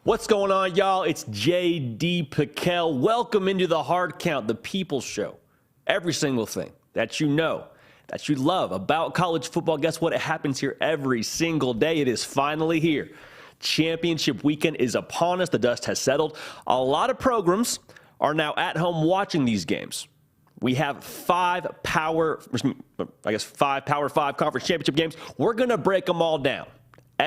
What's going on, y'all? It's J.D. Piquel. Welcome into the Hard Count, the People's Show. Every single thing that you know, that you love about college football, guess what? It happens here every single day. It is finally here. Championship weekend is upon us. The dust has settled. A lot of programs are now at home watching these games. We have five Power 5 conference championship games. We're going to break them all down.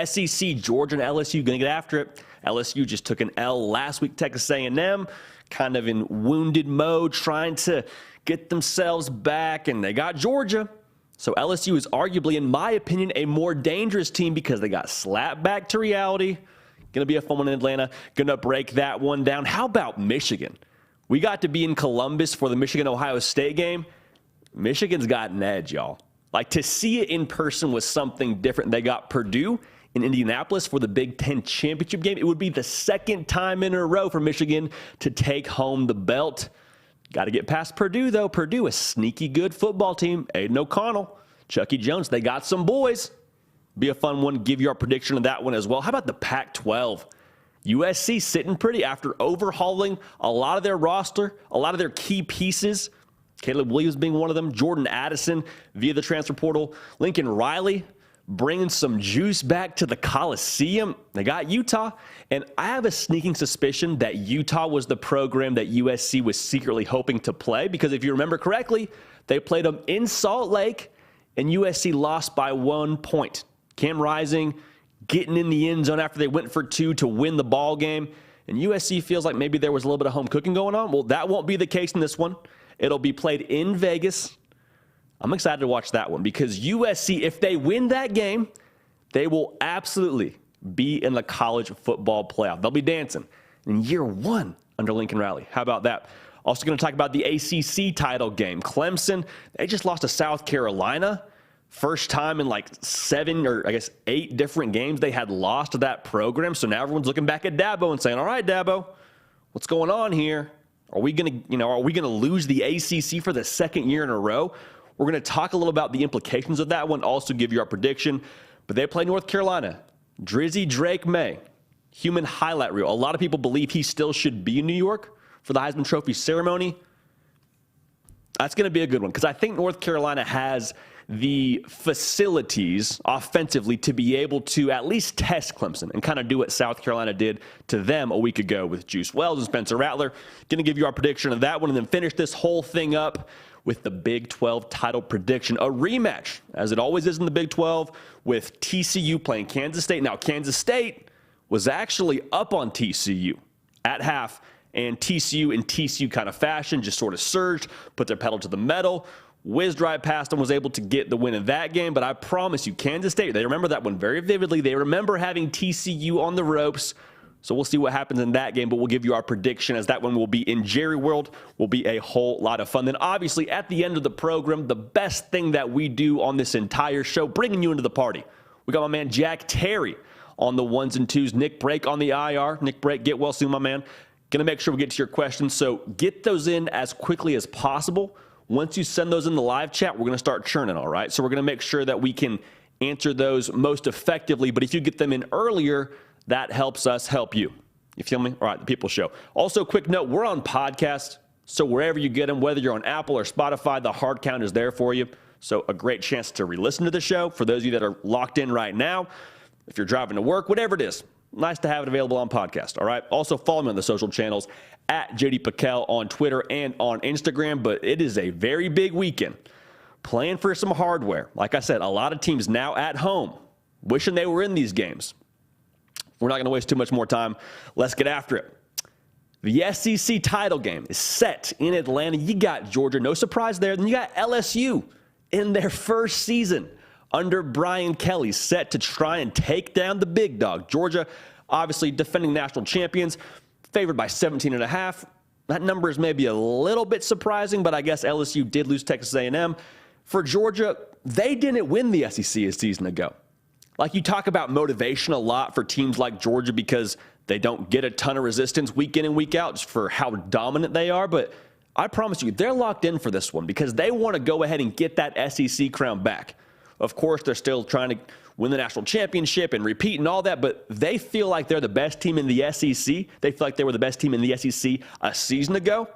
SEC, Georgia, and LSU going to get after it. LSU just took an L last week. Texas A&M kind of in wounded mode, trying to get themselves back, and they got Georgia. So LSU is arguably, in my opinion, a more dangerous team because they got slapped back to reality. Going to be a fun one in Atlanta. Going to break that one down. How about Michigan? We got to be in Columbus for the Michigan-Ohio State game. Michigan's got an edge, y'all. Like, to see it in person was something different. They got Purdue in Indianapolis for the Big Ten championship game. It would be the second time in a row for Michigan to take home the belt. Got to get past Purdue, though. Purdue, a sneaky good football team. Aiden O'Connell, Chucky Jones, they got some boys. Be a fun one. Give you our prediction of that one as well. How about the Pac-12? USC sitting pretty after overhauling a lot of their roster, a lot of their key pieces. Caleb Williams being one of them. Jordan Addison via the transfer portal. Lincoln Riley bringing some juice back to the Coliseum. They got Utah. And I have a sneaking suspicion that Utah was the program that USC was secretly hoping to play. Because if you remember correctly, they played them in Salt Lake, and USC lost by 1 point. Cam Rising getting in the end zone after they went for two to win the ball game. And USC feels like maybe there was a little bit of home cooking going on. Well, that won't be the case in this one. It'll be played in Vegas. I'm excited to watch that one because USC, if they win that game, they will absolutely be in the college football playoff. They'll be dancing in year one under Lincoln Riley. How about that? Also going to talk about the ACC title game. Clemson, they just lost to South Carolina. First time in like 7 or I guess 8 different games they had lost to that program. So now everyone's looking back at Dabo and saying, all right, Dabo, what's going on here? Are we going to lose the ACC for the second year in a row? We're going to talk a little about the implications of that one, also give you our prediction. But they play North Carolina. Drizzy Drake May, human highlight reel. A lot of people believe he still should be in New York for the Heisman Trophy ceremony. That's going to be a good one because I think North Carolina has the facilities offensively to be able to at least test Clemson and kind of do what South Carolina did to them a week ago with Juice Wells and Spencer Rattler. Going to give you our prediction of that one and then finish this whole thing up with the Big 12 title prediction. A rematch, as it always is in the Big 12, with TCU playing Kansas State. Now, Kansas State was actually up on TCU at half, and TCU in TCU kind of fashion just sort of surged, put their pedal to the metal, whizzed right past them, was able to get the win in that game. But I promise you, Kansas State, they remember that one very vividly. They remember having TCU on the ropes. So we'll see what happens in that game, but we'll give you our prediction as that one will be in Jerry World. Will be a whole lot of fun. Then obviously at the end of the program, the best thing that we do on this entire show, bringing you into the party. We got my man Jack Terry on the ones and twos. Nick Brake on the IR. Nick Brake, get well soon, my man. Going to make sure we get to your questions. So get those in as quickly as possible. Once you send those in the live chat, we're going to start churning, all right? So we're going to make sure that we can answer those most effectively. But if you get them in earlier, that helps us help you. You feel me? All right, the People Show. Also, quick note, we're on podcast. So wherever you get them, whether you're on Apple or Spotify, the Hard Count is there for you. So a great chance to re-listen to the show. For those of you that are locked in right now, if you're driving to work, whatever it is, nice to have it available on podcast, all right? Also, follow me on the social channels at JD Piquel on Twitter and on Instagram. But it is a very big weekend. Playing for some hardware. Like I said, a lot of teams now at home wishing they were in these games. We're not going to waste too much more time. Let's get after it. The SEC title game is set in Atlanta. You got Georgia, no surprise there. Then you got LSU in their first season under Brian Kelly, set to try and take down the big dog. Georgia, obviously defending national champions, favored by 17.5. That number is maybe a little bit surprising, but I guess LSU did lose Texas A&M. For Georgia, they didn't win the SEC a season ago. Like, you talk about motivation a lot for teams like Georgia because they don't get a ton of resistance week in and week out just for how dominant they are. But I promise you, they're locked in for this one because they want to go ahead and get that SEC crown back. Of course, they're still trying to win the national championship and repeat and all that, but they feel like they're the best team in the SEC. They feel like they were the best team in the SEC a season ago.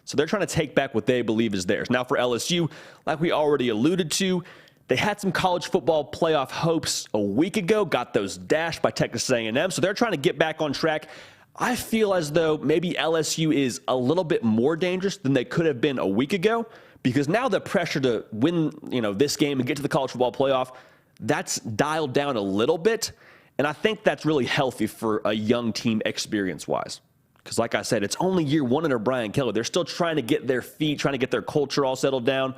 So they're trying to take back what they believe is theirs. Now for LSU, like we already alluded to, they had some college football playoff hopes a week ago, got those dashed by Texas A&M, so they're trying to get back on track. I feel as though maybe LSU is a little bit more dangerous than they could have been a week ago, because now the pressure to win, this game and get to the college football playoff, that's dialed down a little bit, and I think that's really healthy for a young team experience-wise. Because like I said, it's only year one under Brian Kelly. They're still trying to get their feet, trying to get their culture all settled down.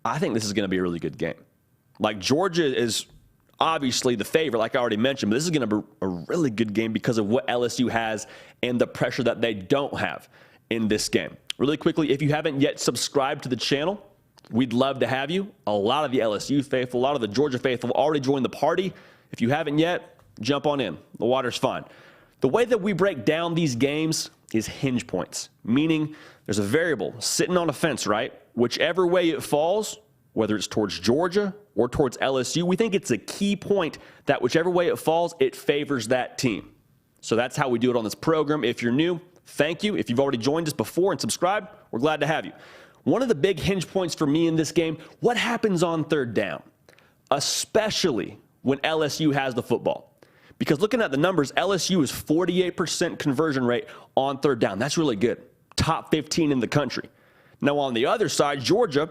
I think this is going to be a really good game. Like, Georgia is obviously the favorite, like I already mentioned, but this is going to be a really good game because of what LSU has and the pressure that they don't have in this game. Really quickly, if you haven't yet subscribed to the channel, we'd love to have you. A lot of the LSU faithful, a lot of the Georgia faithful already joined the party. If you haven't yet, jump on in. The water's fine. The way that we break down these games is hinge points, meaning there's a variable sitting on a fence, right? Whichever way it falls, whether it's towards Georgia or towards LSU, we think it's a key point that whichever way it falls, it favors that team. So that's how we do it on this program. If you're new, thank you. If you've already joined us before and subscribed, we're glad to have you. One of the big hinge points for me in this game, what happens on third down, especially when LSU has the football. Because looking at the numbers, LSU is 48% conversion rate on third down. That's really good. Top 15 in the country. Now on the other side, Georgia,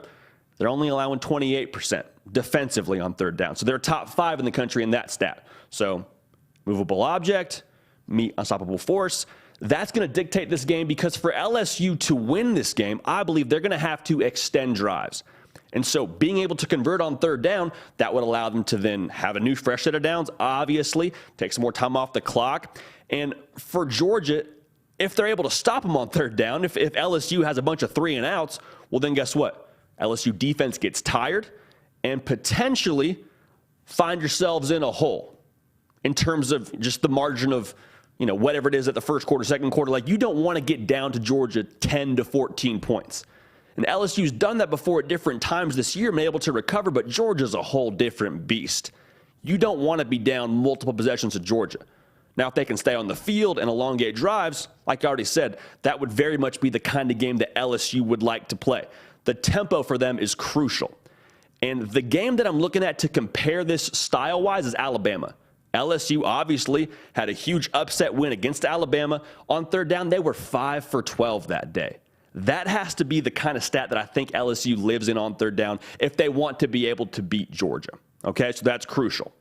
they're only allowing 28% defensively on third down. So they're top 5 in the country in that stat. So movable object, meet unstoppable force. That's going to dictate this game because for LSU to win this game, I believe they're going to have to extend drives. And so being able to convert on third down, that would allow them to then have a new fresh set of downs, obviously, take some more time off the clock. And for Georgia, if they're able to stop them on third down, if LSU has a bunch of 3 and outs, well, then guess what? LSU defense gets tired and potentially find yourselves in a hole in terms of just the margin of, whatever it is at the first quarter, second quarter. Like, you don't want to get down to Georgia 10 to 14 points. And LSU's done that before at different times this year, been able to recover, but Georgia's a whole different beast. You don't want to be down multiple possessions to Georgia. Now, if they can stay on the field and elongate drives, like I already said, that would very much be the kind of game that LSU would like to play. The tempo for them is crucial. And the game that I'm looking at to compare this style-wise is Alabama. LSU obviously had a huge upset win against Alabama. On third down, they were 5 for 12 that day. That has to be the kind of stat that I think LSU lives in on third down if they want to be able to beat Georgia. Okay, so that's crucial.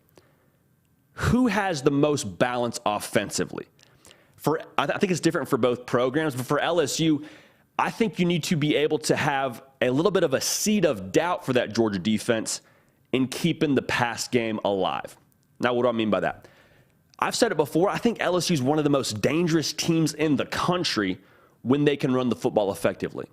Who has the most balance offensively? I think it's different for both programs, but for LSU, I think you need to be able to have a little bit of a seed of doubt for that Georgia defense in keeping the pass game alive. Now, what do I mean by that? I've said it before. I think LSU is one of the most dangerous teams in the country when they can run the football effectively.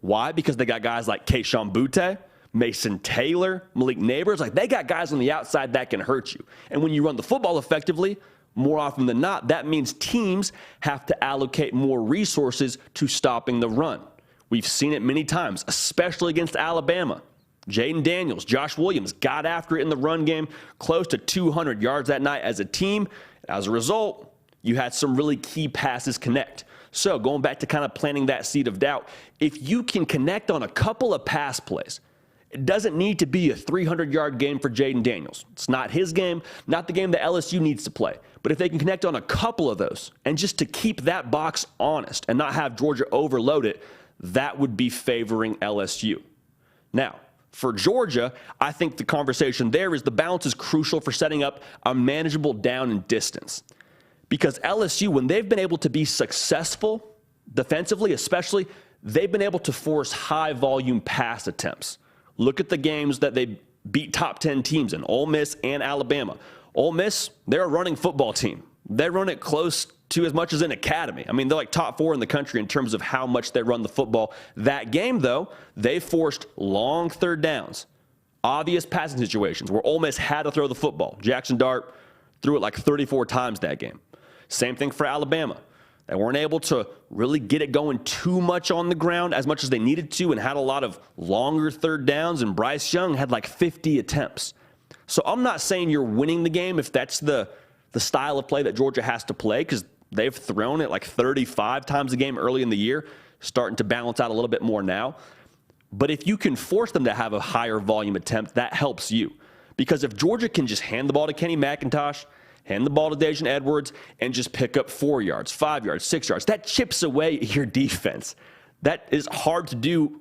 Why? Because they got guys like Keyshawn Butte, Mason Taylor, Malik Neighbors. Like, they got guys on the outside that can hurt you. And when you run the football effectively, more often than not, that means teams have to allocate more resources to stopping the run. We've seen it many times, especially against Alabama. Jaden Daniels, Josh Williams got after it in the run game, close to 200 yards that night as a team. As a result, you had some really key passes connect. So going back to kind of planting that seed of doubt, if you can connect on a couple of pass plays, it doesn't need to be a 300-yard game for Jaden Daniels. It's not his game, not the game that LSU needs to play. But if they can connect on a couple of those, and just to keep that box honest and not have Georgia overload it, that would be favoring LSU. Now, for Georgia, I think the conversation there is the balance is crucial for setting up a manageable down and distance. Because LSU, when they've been able to be successful defensively especially, they've been able to force high-volume pass attempts. Look at the games that they beat top 10 teams in, Ole Miss and Alabama. Ole Miss, they're a running football team. They run it close to as much as an academy. I mean, they're like top 4 in the country in terms of how much they run the football. That game, though, they forced long third downs, obvious passing situations where Ole Miss had to throw the football. Jackson Dart threw it like 34 times that game. Same thing for Alabama. They weren't able to really get it going too much on the ground as much as they needed to and had a lot of longer third downs, and Bryce Young had like 50 attempts. So I'm not saying you're winning the game if that's the style of play that Georgia has to play, because they've thrown it like 35 times a game early in the year, starting to balance out a little bit more now. But if you can force them to have a higher volume attempt, that helps you. Because if Georgia can just hand the ball to Kenny McIntosh, hand the ball to Dejan Edwards, and just pick up 4 yards, 5 yards, 6 yards, that chips away your defense. That is hard to do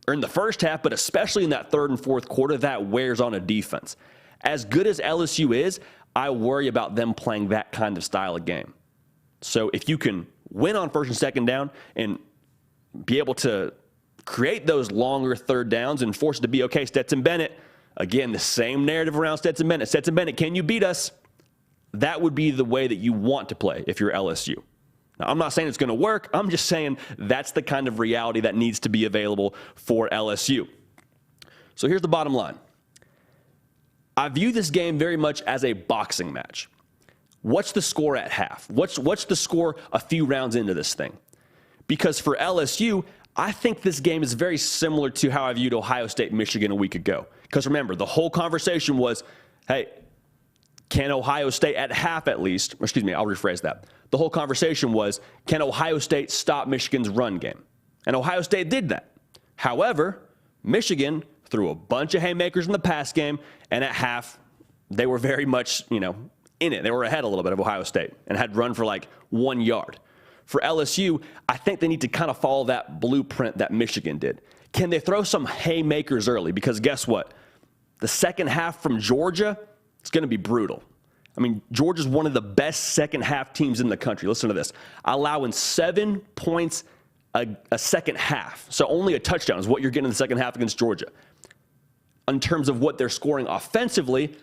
in the first half, but especially in that third and fourth quarter, that wears on a defense. As good as LSU is, I worry about them playing that kind of style of game. So if you can win on first and second down and be able to create those longer third downs and force it to be, okay, Stetson Bennett, again, the same narrative around Stetson Bennett. Stetson Bennett, can you beat us? That would be the way that you want to play if you're LSU. Now, I'm not saying it's going to work. I'm just saying that's the kind of reality that needs to be available for LSU. So here's the bottom line. I view this game very much as a boxing match. What's the score at half? What's the score a few rounds into this thing? Because for LSU, I think this game is very similar to how I viewed Ohio State, Michigan a week ago. Because remember, the whole conversation was, hey, can Ohio State at half at least, or excuse me, I'll rephrase that. The whole conversation was, can Ohio State stop Michigan's run game? And Ohio State did that. However, Michigan threw a bunch of haymakers in the pass game, and at half, they were very much, in it. They were ahead a little bit of Ohio State and had run for like 1 yard. For LSU, I think they need to kind of follow that blueprint that Michigan did. Can they throw some haymakers early? Because guess what? The second half from Georgia, it's going to be brutal. I mean, Georgia's one of the best second half teams in the country. Listen to this. Allowing 7 points a second half. So only a touchdown is what you're getting in the second half against Georgia. In terms of what they're scoring offensively,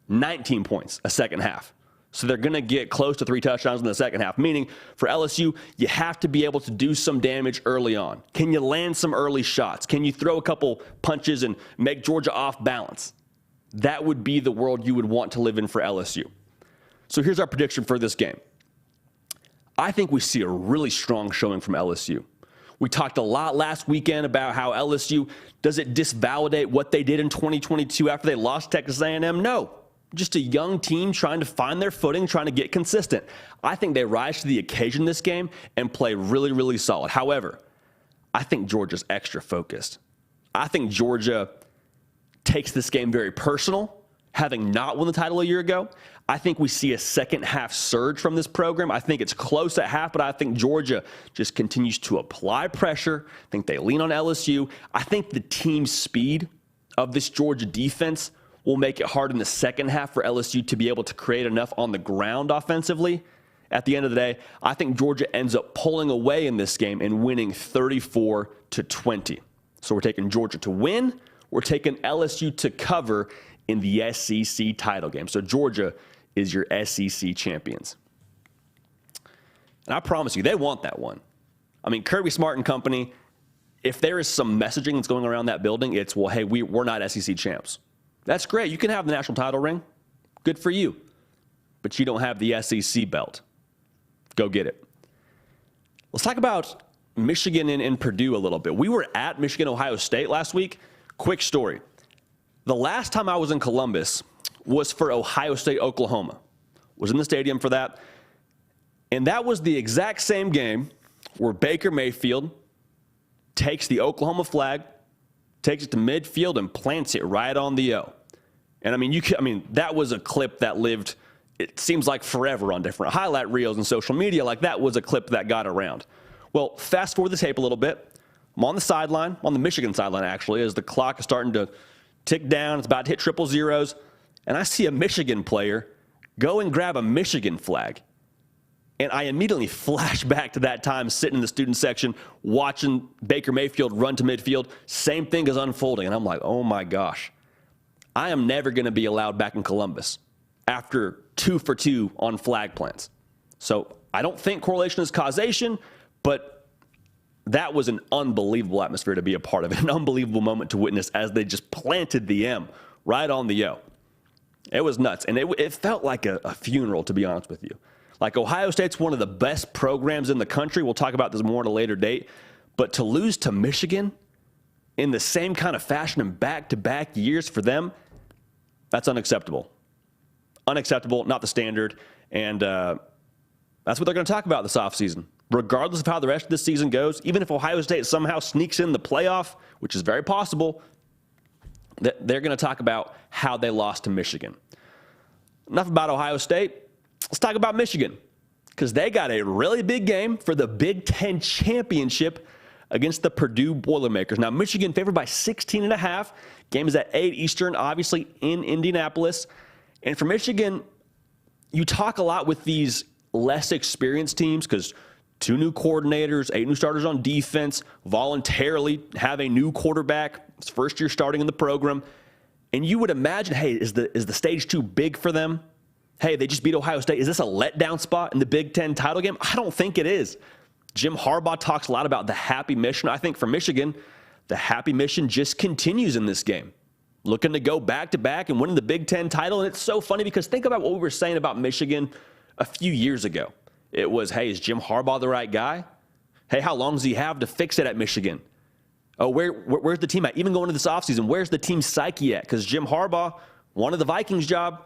19 points a second half. So they're going to get close to 3 touchdowns in the second half, meaning for LSU, you have to be able to do some damage early on. Can you land some early shots? Can you throw a couple punches and make Georgia off balance? That would be the world you would want to live in for LSU. So here's our prediction for this game. I think we see a really strong showing from LSU. We talked a lot last weekend about how LSU, does it disvalidate what they did in 2022 after they lost Texas A&M? No. Just a young team trying to find their footing, trying to get consistent. I think they rise to the occasion this game and play really, really solid. However, I think Georgia's extra focused. I think Georgia takes this game very personal, having not won the title a year ago. I think we see a second half surge from this program. I think it's close at half, but I think Georgia just continues to apply pressure. I think they lean on LSU. I think the team speed of this Georgia defense will make it hard in the second half for LSU to be able to create enough on the ground offensively. At the end of the day, I think Georgia ends up pulling away in this game and winning 34-20. So we're taking Georgia to win. We're taking LSU to cover in the SEC title game. So Georgia is your SEC champions. And I promise you, they want that one. I mean, Kirby Smart and company, if there is some messaging that's going around that building, it's, well, hey, we're not SEC champs. That's great. You can have the national title ring. Good for you. But you don't have the SEC belt. Go get it. Let's talk about Michigan and Purdue a little bit. We were at Michigan-Ohio State last week. Quick story. The last time I was in Columbus was for Ohio State-Oklahoma. Was in the stadium for that. And that was the exact same game where Baker Mayfield takes the Oklahoma flag, takes it to midfield, and plants it right on the O. And I mean, that was a clip that lived, it seems like forever on different highlight reels and social media. Like, that was a clip that got around. Well, fast forward the tape a little bit. I'm on the sideline, on the Michigan sideline actually, as the clock is starting to tick down. It's about to hit triple zeros. And I see a Michigan player go and grab a Michigan flag. And I immediately flash back to that time sitting in the student section watching Baker Mayfield run to midfield. Same thing is unfolding. And I'm like, oh my gosh, I am never going to be allowed back in Columbus after 2 for 2 on flag plants. So I don't think correlation is causation, but that was an unbelievable atmosphere to be a part of, an unbelievable moment to witness as they just planted the M right on the O. It was nuts. And it felt like a funeral, to be honest with you. Like, Ohio State's one of the best programs in the country. We'll talk about this more at a later date. But to lose to Michigan in the same kind of fashion in back-to-back years for them, That's unacceptable. Unacceptable, not the standard. And that's what they're going to talk about this offseason. Regardless of how the rest of this season goes, even if Ohio State somehow sneaks in the playoff, which is very possible, they're going to talk about how they lost to Michigan. Enough about Ohio State. Let's talk about Michigan, because they got a really big game for the Big Ten Championship against the Purdue Boilermakers. Now, Michigan favored by 16.5. Game is at 8 Eastern, obviously in Indianapolis. And for Michigan, you talk a lot with these less experienced teams because 2 new coordinators, 8 new starters on defense, voluntarily have a new quarterback. It's first year starting in the program. And you would imagine, hey, is the stage too big for them? Hey, they just beat Ohio State. Is this a letdown spot in the Big Ten title game? I don't think it is. Jim Harbaugh talks a lot about the happy mission. I think for Michigan, the happy mission just continues in this game. Looking to go back-to-back and winning the Big Ten title. And it's so funny because think about what we were saying about Michigan a few years ago. It was, hey, is Jim Harbaugh the right guy? Hey, how long does he have to fix it at Michigan? Oh, where's the team at? Even going into this offseason, where's the team's psyche at? Because Jim Harbaugh wanted the Vikings job.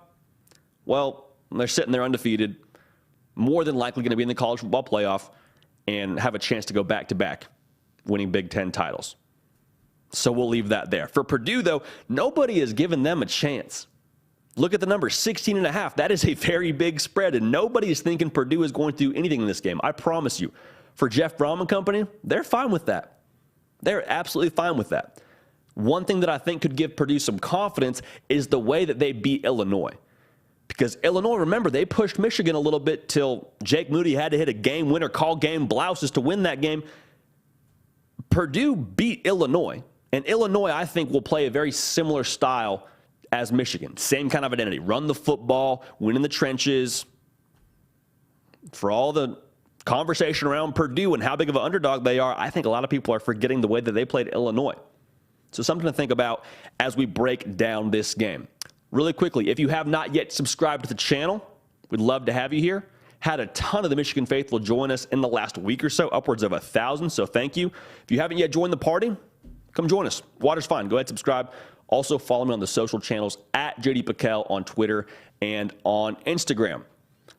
Well, they're sitting there undefeated, more than likely going to be in the college football playoff and have a chance to go back-to-back winning Big Ten titles. So we'll leave that there. For Purdue, though, nobody has given them a chance. Look at the number, 16.5. That is a very big spread, and nobody is thinking Purdue is going to do anything in this game. I promise you. For Jeff Brom and company, they're fine with that. They're absolutely fine with that. One thing that I think could give Purdue some confidence is the way that they beat Illinois. Because Illinois, remember, they pushed Michigan a little bit till Jake Moody had to hit a game winner, call game blouses to win that game. Purdue beat Illinois, and Illinois, I think, will play a very similar style as Michigan. Same kind of identity. Run the football, win in the trenches. For all the conversation around Purdue and how big of an underdog they are, I think a lot of people are forgetting the way that they played Illinois. So something to think about as we break down this game. Really quickly, if you have not yet subscribed to the channel, we'd love to have you here. Had a ton of the Michigan faithful join us in the last week or so, upwards of 1,000, so thank you. If you haven't yet joined the party, come join us. Water's fine. Go ahead, subscribe. Also, follow me on the social channels at JD Piquel on Twitter and on Instagram.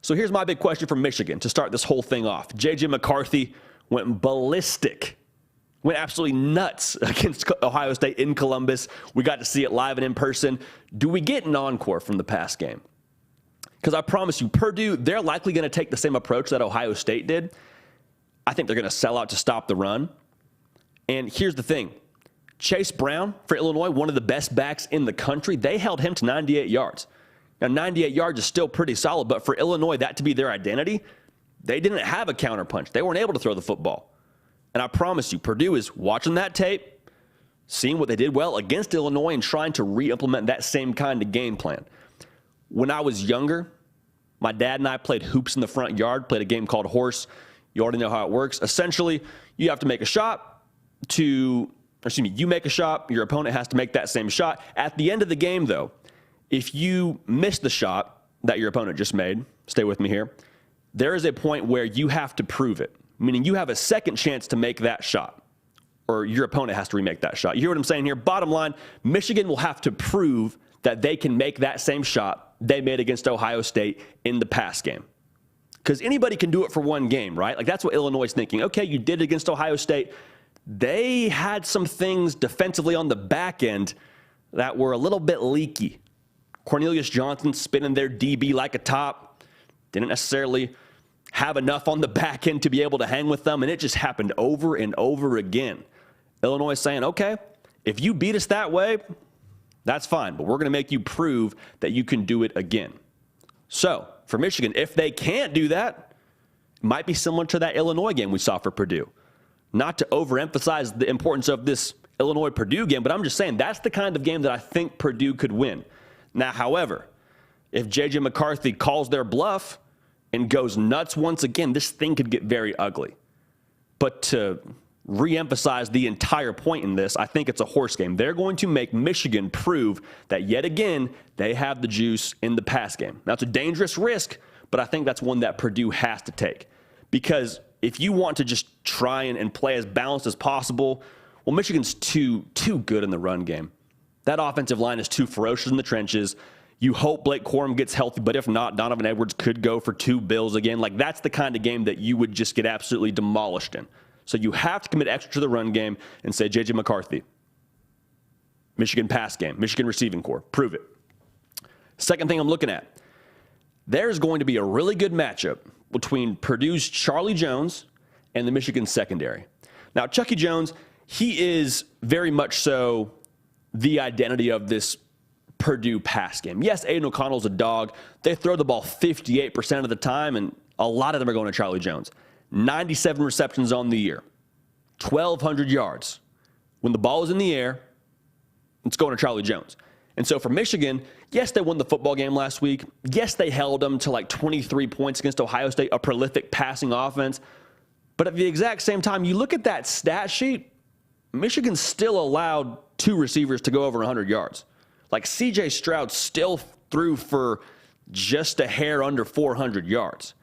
So here's my big question for Michigan to start this whole thing off. J.J. McCarthy went ballistic, went absolutely nuts against Ohio State in Columbus. We got to see it live and in person. Do we get an encore from the past game? Because I promise you, Purdue, they're likely going to take the same approach that Ohio State did. I think they're going to sell out to stop the run. And here's the thing. Chase Brown for Illinois, one of the best backs in the country, they held him to 98 yards. Now, 98 yards is still pretty solid, but for Illinois, that to be their identity, they didn't have a counterpunch. They weren't able to throw the football. And I promise you, Purdue is watching that tape, seeing what they did well against Illinois, and trying to re-implement that same kind of game plan. When I was younger, my dad and I played hoops in the front yard, played a game called Horse. You already know how it works. Essentially, you have to make a shot you make a shot, your opponent has to make that same shot. At the end of the game, though, if you miss the shot that your opponent just made, stay with me here, there is a point where you have to prove it, meaning you have a second chance to make that shot, or your opponent has to remake that shot. You hear what I'm saying here? Bottom line, Michigan will have to prove that they can make that same shot they made against Ohio State in the past game. Because anybody can do it for one game, right? Like, that's what Illinois is thinking. Okay, you did it against Ohio State. They had some things defensively on the back end that were a little bit leaky. Cornelius Johnson spinning their DB like a top. Didn't necessarily have enough on the back end to be able to hang with them, and it just happened over and over again. Illinois saying, okay, if you beat us that way, that's fine, but we're going to make you prove that you can do it again. So for Michigan, if they can't do that, it might be similar to that Illinois game we saw for Purdue. Not to overemphasize the importance of this Illinois-Purdue game, but I'm just saying that's the kind of game that I think Purdue could win. Now, however, if J.J. McCarthy calls their bluff and goes nuts once again, this thing could get very ugly. But to reemphasize the entire point in this, I think it's a horse game. They're going to make Michigan prove that yet again they have the juice in the pass game. Now, it's a dangerous risk, but I think that's one that Purdue has to take. Because if you want to just try and play as balanced as possible, well, Michigan's too good in the run game. That offensive line is too ferocious in the trenches. You hope Blake Corum gets healthy, but if not, Donovan Edwards could go for 2 bills again. Like, that's the kind of game that you would just get absolutely demolished in. So you have to commit extra to the run game and say, J.J. McCarthy, Michigan pass game, Michigan receiving corps, prove it. Second thing I'm looking at, there's going to be a really good matchup between Purdue's Charlie Jones and the Michigan secondary. Now, Chucky Jones, he is very much so the identity of this Purdue pass game. Yes, Aiden O'Connell's a dog. They throw the ball 58% of the time, and a lot of them are going to Charlie Jones. 97 receptions on the year, 1,200 yards. When the ball is in the air, it's going to Charlie Jones. And so for Michigan, yes, they won the football game last week. Yes, they held them to like 23 points against Ohio State, a prolific passing offense. But at the exact same time, you look at that stat sheet, Michigan still allowed 2 receivers to go over 100 yards. Like, C.J. Stroud still threw for just a hair under 400 yards.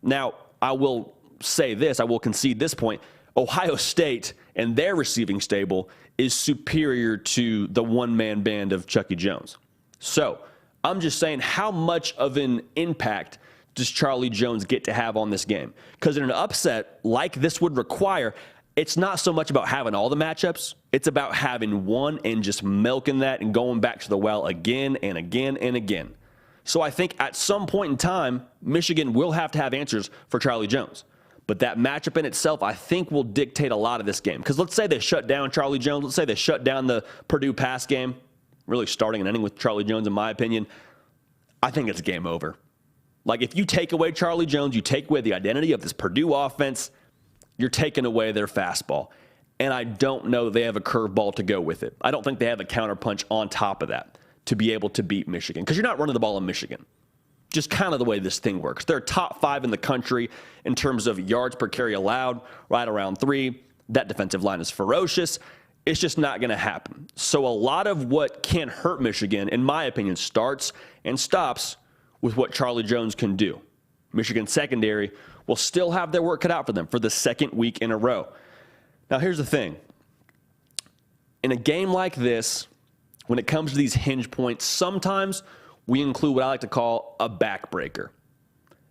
Now, I will say this, I will concede this point. Ohio State and their receiving stable is superior to the one-man band of Chucky Jones. So I'm just saying, how much of an impact does Charlie Jones get to have on this game? Because in an upset like this would require, it's not so much about having all the matchups. It's about having one and just milking that and going back to the well again and again and again. So I think at some point in time, Michigan will have to have answers for Charlie Jones. But that matchup in itself, I think, will dictate a lot of this game. Because let's say they shut down Charlie Jones. Let's say they shut down the Purdue pass game, really starting and ending with Charlie Jones, in my opinion. I think it's game over. Like, if you take away Charlie Jones, you take away the identity of this Purdue offense, you're taking away their fastball. And I don't know that they have a curveball to go with it. I don't think they have a counterpunch on top of that to be able to beat Michigan. Because you're not running the ball in Michigan. Just kind of the way this thing works. They're top 5 in the country in terms of yards per carry allowed, right around 3. That defensive line is ferocious. It's just not going to happen. So a lot of what can hurt Michigan, in my opinion, starts and stops with what Charlie Jones can do. Michigan secondary will still have their work cut out for them for the second week in a row. Now, here's the thing. In a game like this, when it comes to these hinge points, sometimes we include what I like to call a backbreaker.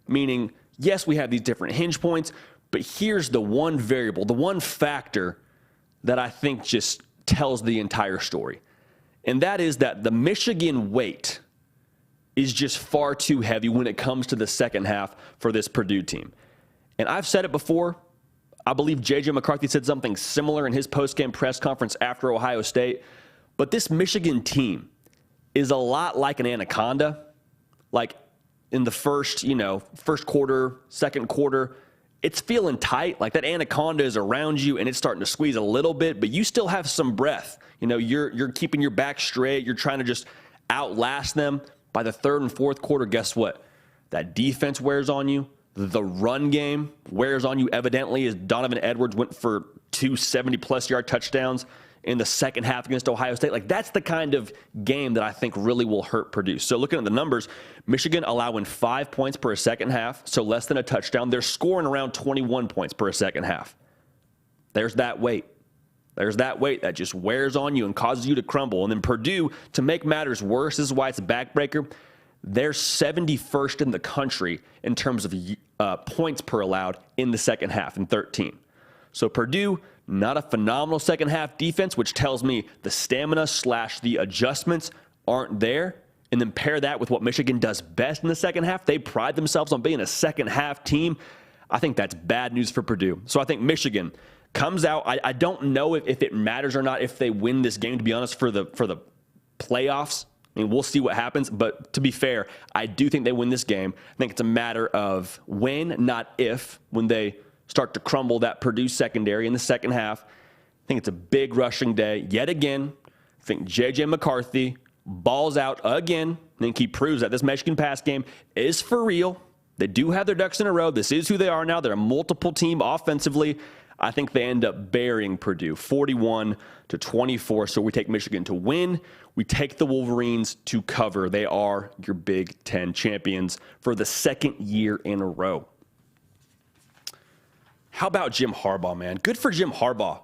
Meaning, yes, we have these different hinge points, but here's the one variable, the one factor that I think just tells the entire story. And that is that the Michigan weight is just far too heavy when it comes to the second half for this Purdue team. And I've said it before. I believe J.J. McCarthy said something similar in his post-game press conference after Ohio State. But this Michigan team is a lot like an anaconda. Like, in the first quarter, second quarter, it's feeling tight. Like, that anaconda is around you and it's starting to squeeze a little bit, but you still have some breath. You're keeping your back straight. You're trying to just outlast them. By the third and fourth quarter, guess what? That defense wears on you. The run game wears on you, evidently, as Donovan Edwards went for 2 70-plus yard touchdowns in the second half against Ohio State. Like, that's the kind of game that I think really will hurt Purdue. So looking at the numbers, Michigan allowing 5 points per second half, so less than a touchdown. They're scoring around 21 points per second half. There's that weight. There's that weight that just wears on you and causes you to crumble. And then Purdue, to make matters worse, this is why it's a backbreaker, they're 71st in the country in terms of points per allowed in the second half, in 13. So Purdue, not a phenomenal second half defense, which tells me the stamina / the adjustments aren't there. And then pair that with what Michigan does best in the second half. They pride themselves on being a second half team. I think that's bad news for Purdue. So I think Michigan comes out. I don't know if it matters or not if they win this game, to be honest, for the playoffs. I mean, we'll see what happens. But to be fair, I do think they win this game. I think it's a matter of when, not if, when they start to crumble that Purdue secondary in the second half. I think it's a big rushing day yet again. I think J.J. McCarthy balls out again. I think he proves that this Michigan pass game is for real. They do have their ducks in a row. This is who they are now. They're a multiple team offensively. I think they end up burying Purdue 41-24. So we take Michigan to win. We take the Wolverines to cover. They are your Big Ten champions for the second year in a row. How about Jim Harbaugh, man? Good for Jim Harbaugh.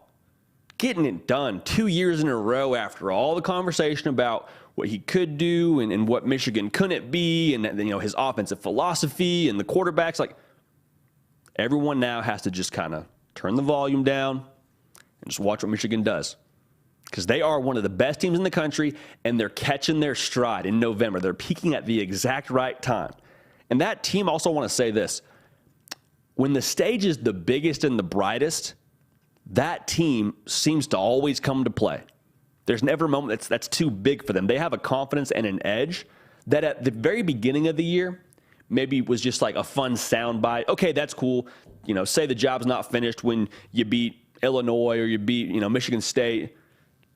getting it done 2 years in a row after all the conversation about what he could do and what Michigan couldn't be, and his offensive philosophy and the quarterbacks. Like, everyone now has to just kind of turn the volume down and just watch what Michigan does, because they are one of the best teams in the country, and they're catching their stride in November. They're peaking at the exact right time. And that team, also want to say this, when the stage is the biggest and the brightest, that team seems to always come to play. There's never a moment that's too big for them. They have a confidence and an edge that at the very beginning of the year maybe was just like a fun soundbite. Okay, that's cool. Say the job's not finished when you beat Illinois or you beat, Michigan State.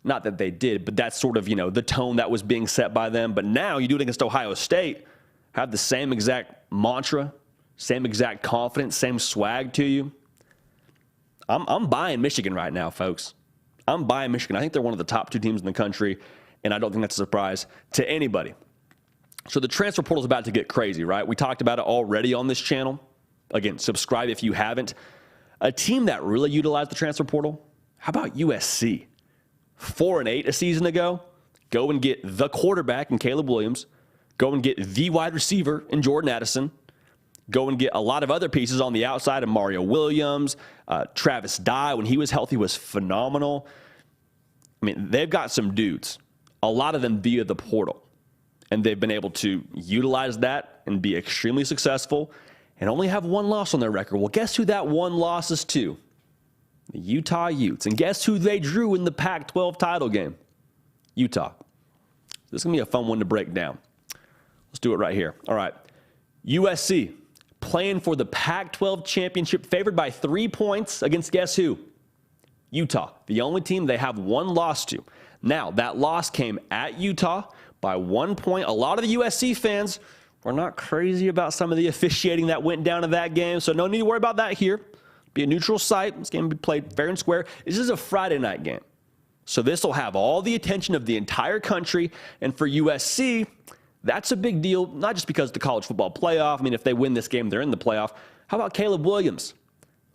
Not that they did, but that's sort of, the tone that was being set by them. But now you do it against Ohio State, have the same exact mantra, same exact confidence, same swag to you. I'm buying Michigan right now, folks. I'm buying Michigan. I think they're one of the top 2 teams in the country, and I don't think that's a surprise to anybody. So the transfer portal is about to get crazy, right? We talked about it already on this channel. Again, subscribe if you haven't. A team that really utilized the transfer portal, how about USC? 4-8 a season ago. Go and get the quarterback in Caleb Williams. Go and get the wide receiver in Jordan Addison. Go and get a lot of other pieces on the outside of Mario Williams. Travis Dye, when he was healthy, was phenomenal. I mean, they've got some dudes, a lot of them via the portal. And they've been able to utilize that and be extremely successful and only have 1 loss on their record. Well, guess who that 1 loss is to? The Utah Utes. And guess who they drew in the Pac-12 title game? Utah. This is going to be a fun one to break down. Let's do it right here. All right. USC playing for the Pac-12 championship, favored by 3 points against guess who? Utah. The only team they have 1 loss to. Now, that loss came at Utah by 1 point. A lot of the USC fans were not crazy about some of the officiating that went down in that game, so no need to worry about that here. Be a neutral site. This game will be played fair and square. This is a Friday night game, so this will have all the attention of the entire country, and for USC, that's a big deal, not just because of the college football playoff. I mean, if they win this game, they're in the playoff. How about Caleb Williams?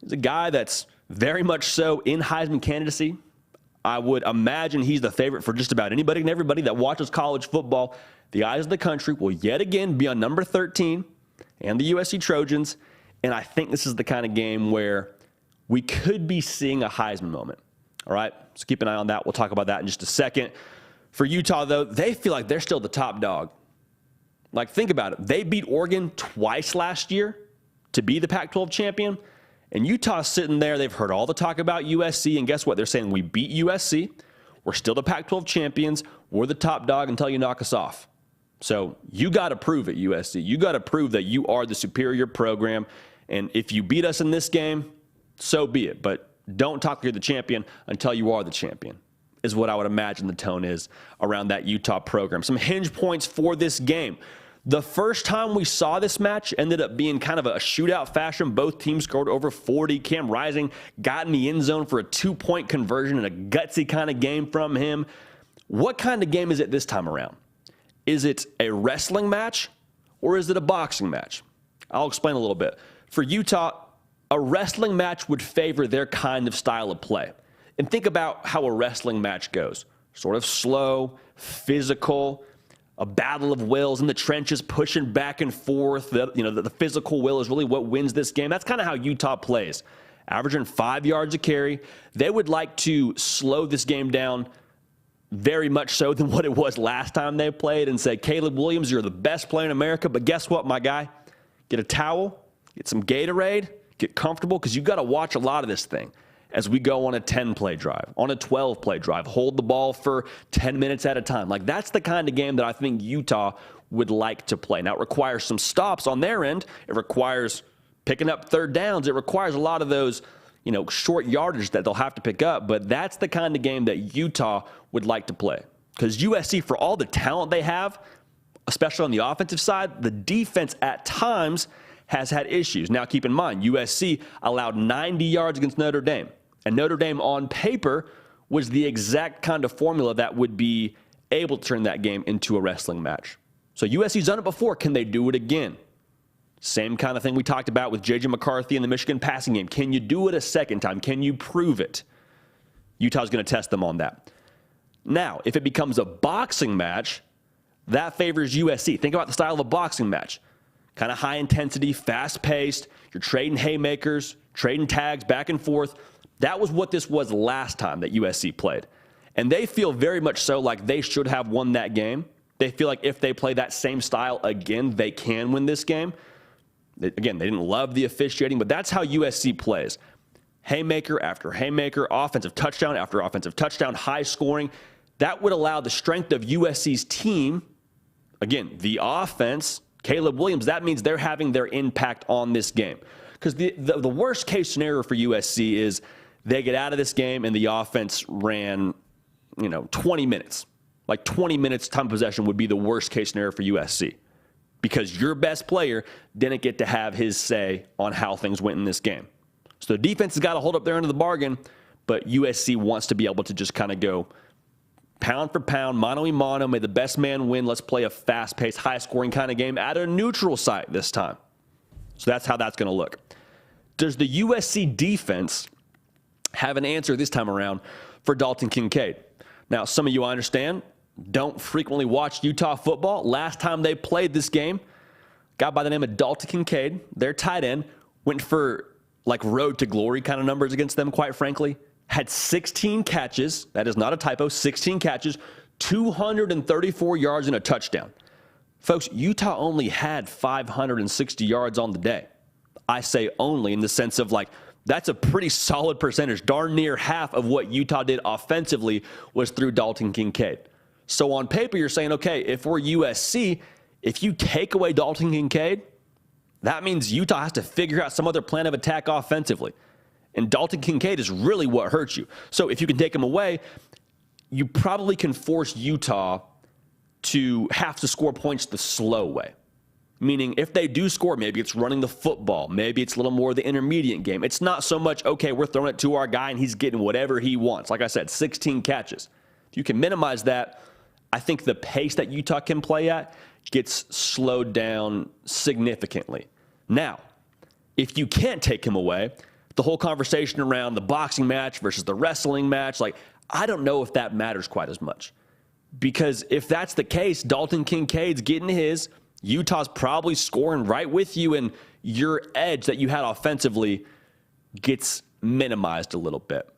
He's a guy that's very much so in Heisman candidacy. I would imagine he's the favorite for just about anybody and everybody that watches college football. The eyes of the country will yet again be on number 13 and the USC Trojans. And I think this is the kind of game where we could be seeing a Heisman moment. All right, so keep an eye on that. We'll talk about that in just a second. For Utah, though, they feel like they're still the top dog. Like, think about it. They beat Oregon twice last year to be the Pac-12 champion. And Utah's sitting there. They've heard all the talk about USC. And guess what? They're saying, we beat USC. We're still the Pac-12 champions. We're the top dog until you knock us off. So you got to prove it, USC. You got to prove that you are the superior program. And if you beat us in this game, so be it. But don't talk like you're the champion until you are the champion, is what I would imagine the tone is around that Utah program. Some hinge points for this game. The first time we saw this match ended up being kind of a shootout fashion. Both teams scored over 40. Cam Rising got in the end zone for a 2-point conversion and a gutsy kind of game from him. What kind of game is it this time around? Is it a wrestling match or is it a boxing match? I'll explain a little bit. For Utah, a wrestling match would favor their kind of style of play. And think about how a wrestling match goes. Sort of slow, physical, a battle of wills in the trenches, pushing back and forth. The physical will is really what wins this game. That's kind of how Utah plays. Averaging 5 yards a carry. They would like to slow this game down very much so than what it was last time they played and say, Caleb Williams, you're the best player in America, but guess what, my guy? Get a towel, get some Gatorade, get comfortable, because you've got to watch a lot of this thing as we go on a 10-play drive, on a 12-play drive, hold the ball for 10 minutes at a time. Like, that's the kind of game that I think Utah would like to play. Now, it requires some stops on their end. It requires picking up third downs. It requires a lot of those, short yardage that they'll have to pick up. But that's the kind of game that Utah would like to play. Because USC, for all the talent they have, especially on the offensive side, the defense at times has had issues. Now, keep in mind, USC allowed 90 yards against Notre Dame. And Notre Dame, on paper, was the exact kind of formula that would be able to turn that game into a wrestling match. So USC's done it before. Can they do it again? Same kind of thing we talked about with J.J. McCarthy in the Michigan passing game. Can you do it a second time? Can you prove it? Utah's going to test them on that. Now, if it becomes a boxing match, that favors USC. Think about the style of a boxing match. Kind of high intensity, fast paced. You're trading haymakers, trading tags back and forth. That was what this was last time that USC played. And they feel very much so like they should have won that game. They feel like if they play that same style again, they can win this game. Again, they didn't love the officiating, but that's how USC plays. Haymaker after haymaker, offensive touchdown after offensive touchdown, high scoring. That would allow the strength of USC's team, again, the offense, Caleb Williams, that means they're having their impact on this game. Because the worst case scenario for USC is they get out of this game and the offense ran, 20 minutes. Like 20 minutes time possession would be the worst case scenario for USC. Because your best player didn't get to have his say on how things went in this game. So the defense has got to hold up their end of the bargain, but USC wants to be able to just kind of go pound for pound, mano a mano, may the best man win. Let's play a fast-paced, high-scoring kind of game at a neutral site this time. So that's how that's going to look. Does the USC defense have an answer this time around for Dalton Kincaid? Now, some of you, I understand, don't frequently watch Utah football. Last time they played this game, a guy by the name of Dalton Kincaid, their tight end, went for like road to glory kind of numbers against them, quite frankly. Had 16 catches. That is not a typo. 16 catches, 234 yards and a touchdown. Folks, Utah only had 560 yards on the day. I say only in the sense of like, that's a pretty solid percentage. Darn near half of what Utah did offensively was through Dalton Kincaid. So on paper, you're saying, okay, if we're USC, if you take away Dalton Kincaid, that means Utah has to figure out some other plan of attack offensively. And Dalton Kincaid is really what hurts you. So if you can take him away, you probably can force Utah to have to score points the slow way. Meaning if they do score, maybe it's running the football. Maybe it's a little more of the intermediate game. It's not so much, okay, we're throwing it to our guy and he's getting whatever he wants. Like I said, 16 catches. If you can minimize that, I think the pace that Utah can play at gets slowed down significantly. Now, if you can't take him away, the whole conversation around the boxing match versus the wrestling match, like, I don't know if that matters quite as much. Because if that's the case, Dalton Kincaid's getting his, Utah's probably scoring right with you, and your edge that you had offensively gets minimized a little bit.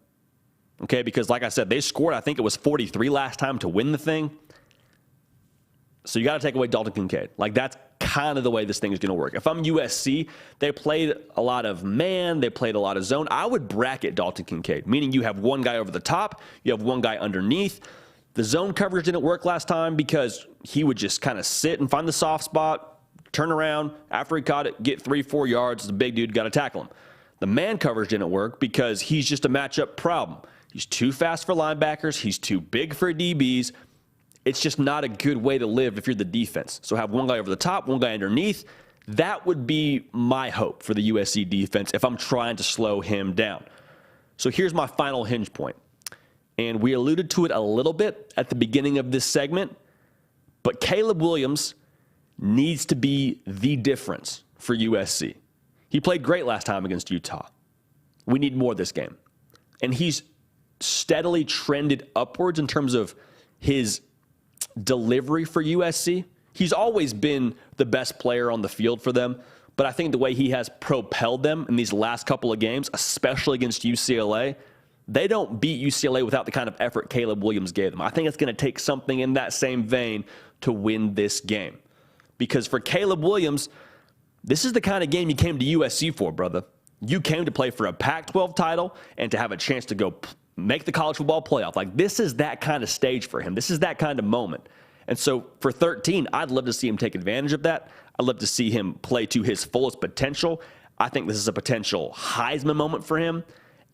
Okay, because like I said, they scored, I think it was 43 last time to win the thing. So you got to take away Dalton Kincaid. Like, that's kind of the way this thing is going to work. If I'm USC, they played a lot of man, they played a lot of zone. I would bracket Dalton Kincaid, meaning you have one guy over the top, you have one guy underneath. The zone coverage didn't work last time because he would just kind of sit and find the soft spot, turn around, after he caught it, get 3-4 yards, the big dude got to tackle him. The man coverage didn't work because he's just a matchup problem. He's too fast for linebackers, he's too big for DBs. It's just not a good way to live if you're the defense. So have one guy over the top, one guy underneath. That would be my hope for the USC defense if I'm trying to slow him down. So here's my final hinge point. And we alluded to it a little bit at the beginning of this segment, but Caleb Williams needs to be the difference for USC. He played great last time against Utah. We need more this game. And he's steadily trended upwards in terms of his delivery for USC. He's always been the best player on the field for them, but I think the way he has propelled them in these last couple of games, especially against UCLA, they don't beat UCLA without the kind of effort Caleb Williams gave them. I think it's going to take something in that same vein to win this game. Because for Caleb Williams, this is the kind of game you came to USC for, brother. You came to play for a Pac-12 title and to have a chance to go make the college football playoff. Like, this is that kind of stage for him. This is that kind of moment. And so for 13, I'd love to see him take advantage of that. I'd love to see him play to his fullest potential. I think this is a potential Heisman moment for him.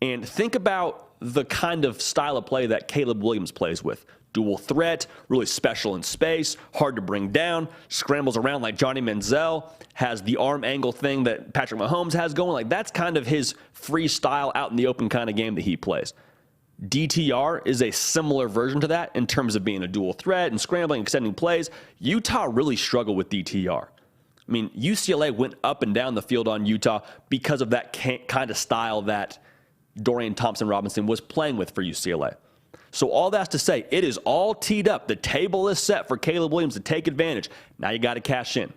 And think about the kind of style of play that Caleb Williams plays with. Dual threat, really special in space, hard to bring down, scrambles around like Johnny Manziel, has the arm angle thing that Patrick Mahomes has going. Like, that's kind of his freestyle out in the open kind of game that he plays. DTR is a similar version to that in terms of being a dual threat and scrambling, extending plays. Utah really struggled with DTR. I mean, UCLA went up and down the field on Utah because of that kind of style that Dorian Thompson-Robinson was playing with for UCLA. So all that's to say, it is all teed up. The table is set for Caleb Williams to take advantage. Now you got to cash in.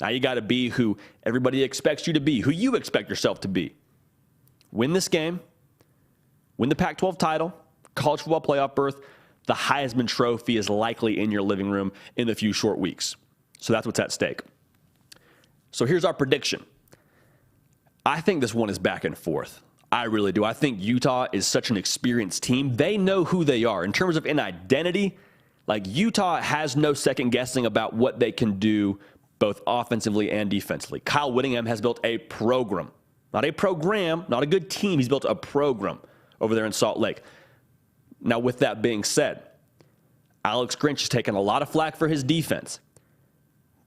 Now you got to be who everybody expects you to be, who you expect yourself to be. Win this game, win the Pac-12 title, college football playoff berth. The Heisman Trophy is likely in your living room in a few short weeks. So that's what's at stake. So here's our prediction. I think this one is back and forth. I really do. I think Utah is such an experienced team. They know who they are. In terms of an identity, like Utah has no second guessing about what they can do both offensively and defensively. Kyle Whittingham has built a program. Not a program, not a good team. He's built a program over there in Salt Lake. Now, with that being said, Alex Grinch has taken a lot of flack for his defense,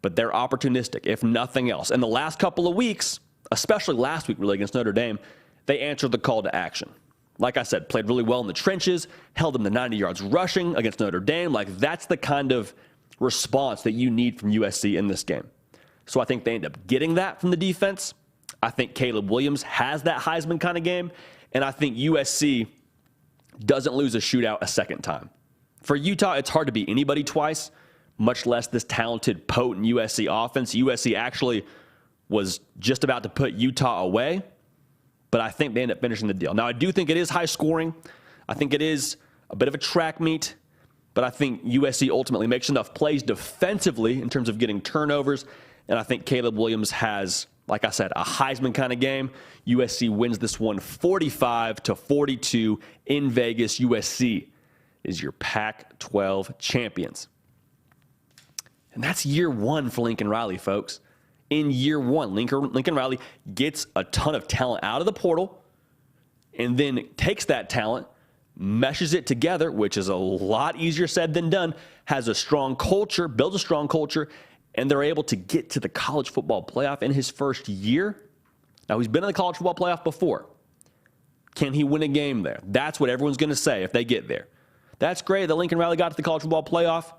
but they're opportunistic, if nothing else. In the last couple of weeks, especially last week really against Notre Dame, they answered the call to action. Like I said, played really well in the trenches, held them to 90 yards rushing against Notre Dame. Like, that's the kind of response that you need from USC in this game. So I think they end up getting that from the defense. I think Caleb Williams has that Heisman kind of game, and I think USC doesn't lose a shootout a second time. For Utah, it's hard to beat anybody twice, much less this talented, potent USC offense. USC actually was just about to put Utah away, but I think they end up finishing the deal. Now, I do think it is high scoring. I think it is a bit of a track meet, but I think USC ultimately makes enough plays defensively in terms of getting turnovers, and I think Caleb Williams has, like I said, a Heisman kind of game. USC wins this one 45-42 in Vegas. USC is your Pac-12 champions. And that's year one for Lincoln Riley, folks. In year one, Lincoln Riley gets a ton of talent out of the portal and then takes that talent, meshes it together, which is a lot easier said than done, has a strong culture, builds a strong culture, and they're able to get to the college football playoff in his first year. Now, he's been in the college football playoff before. Can he win a game there? That's what everyone's going to say if they get there. That's great that Lincoln Riley got to the college football playoff.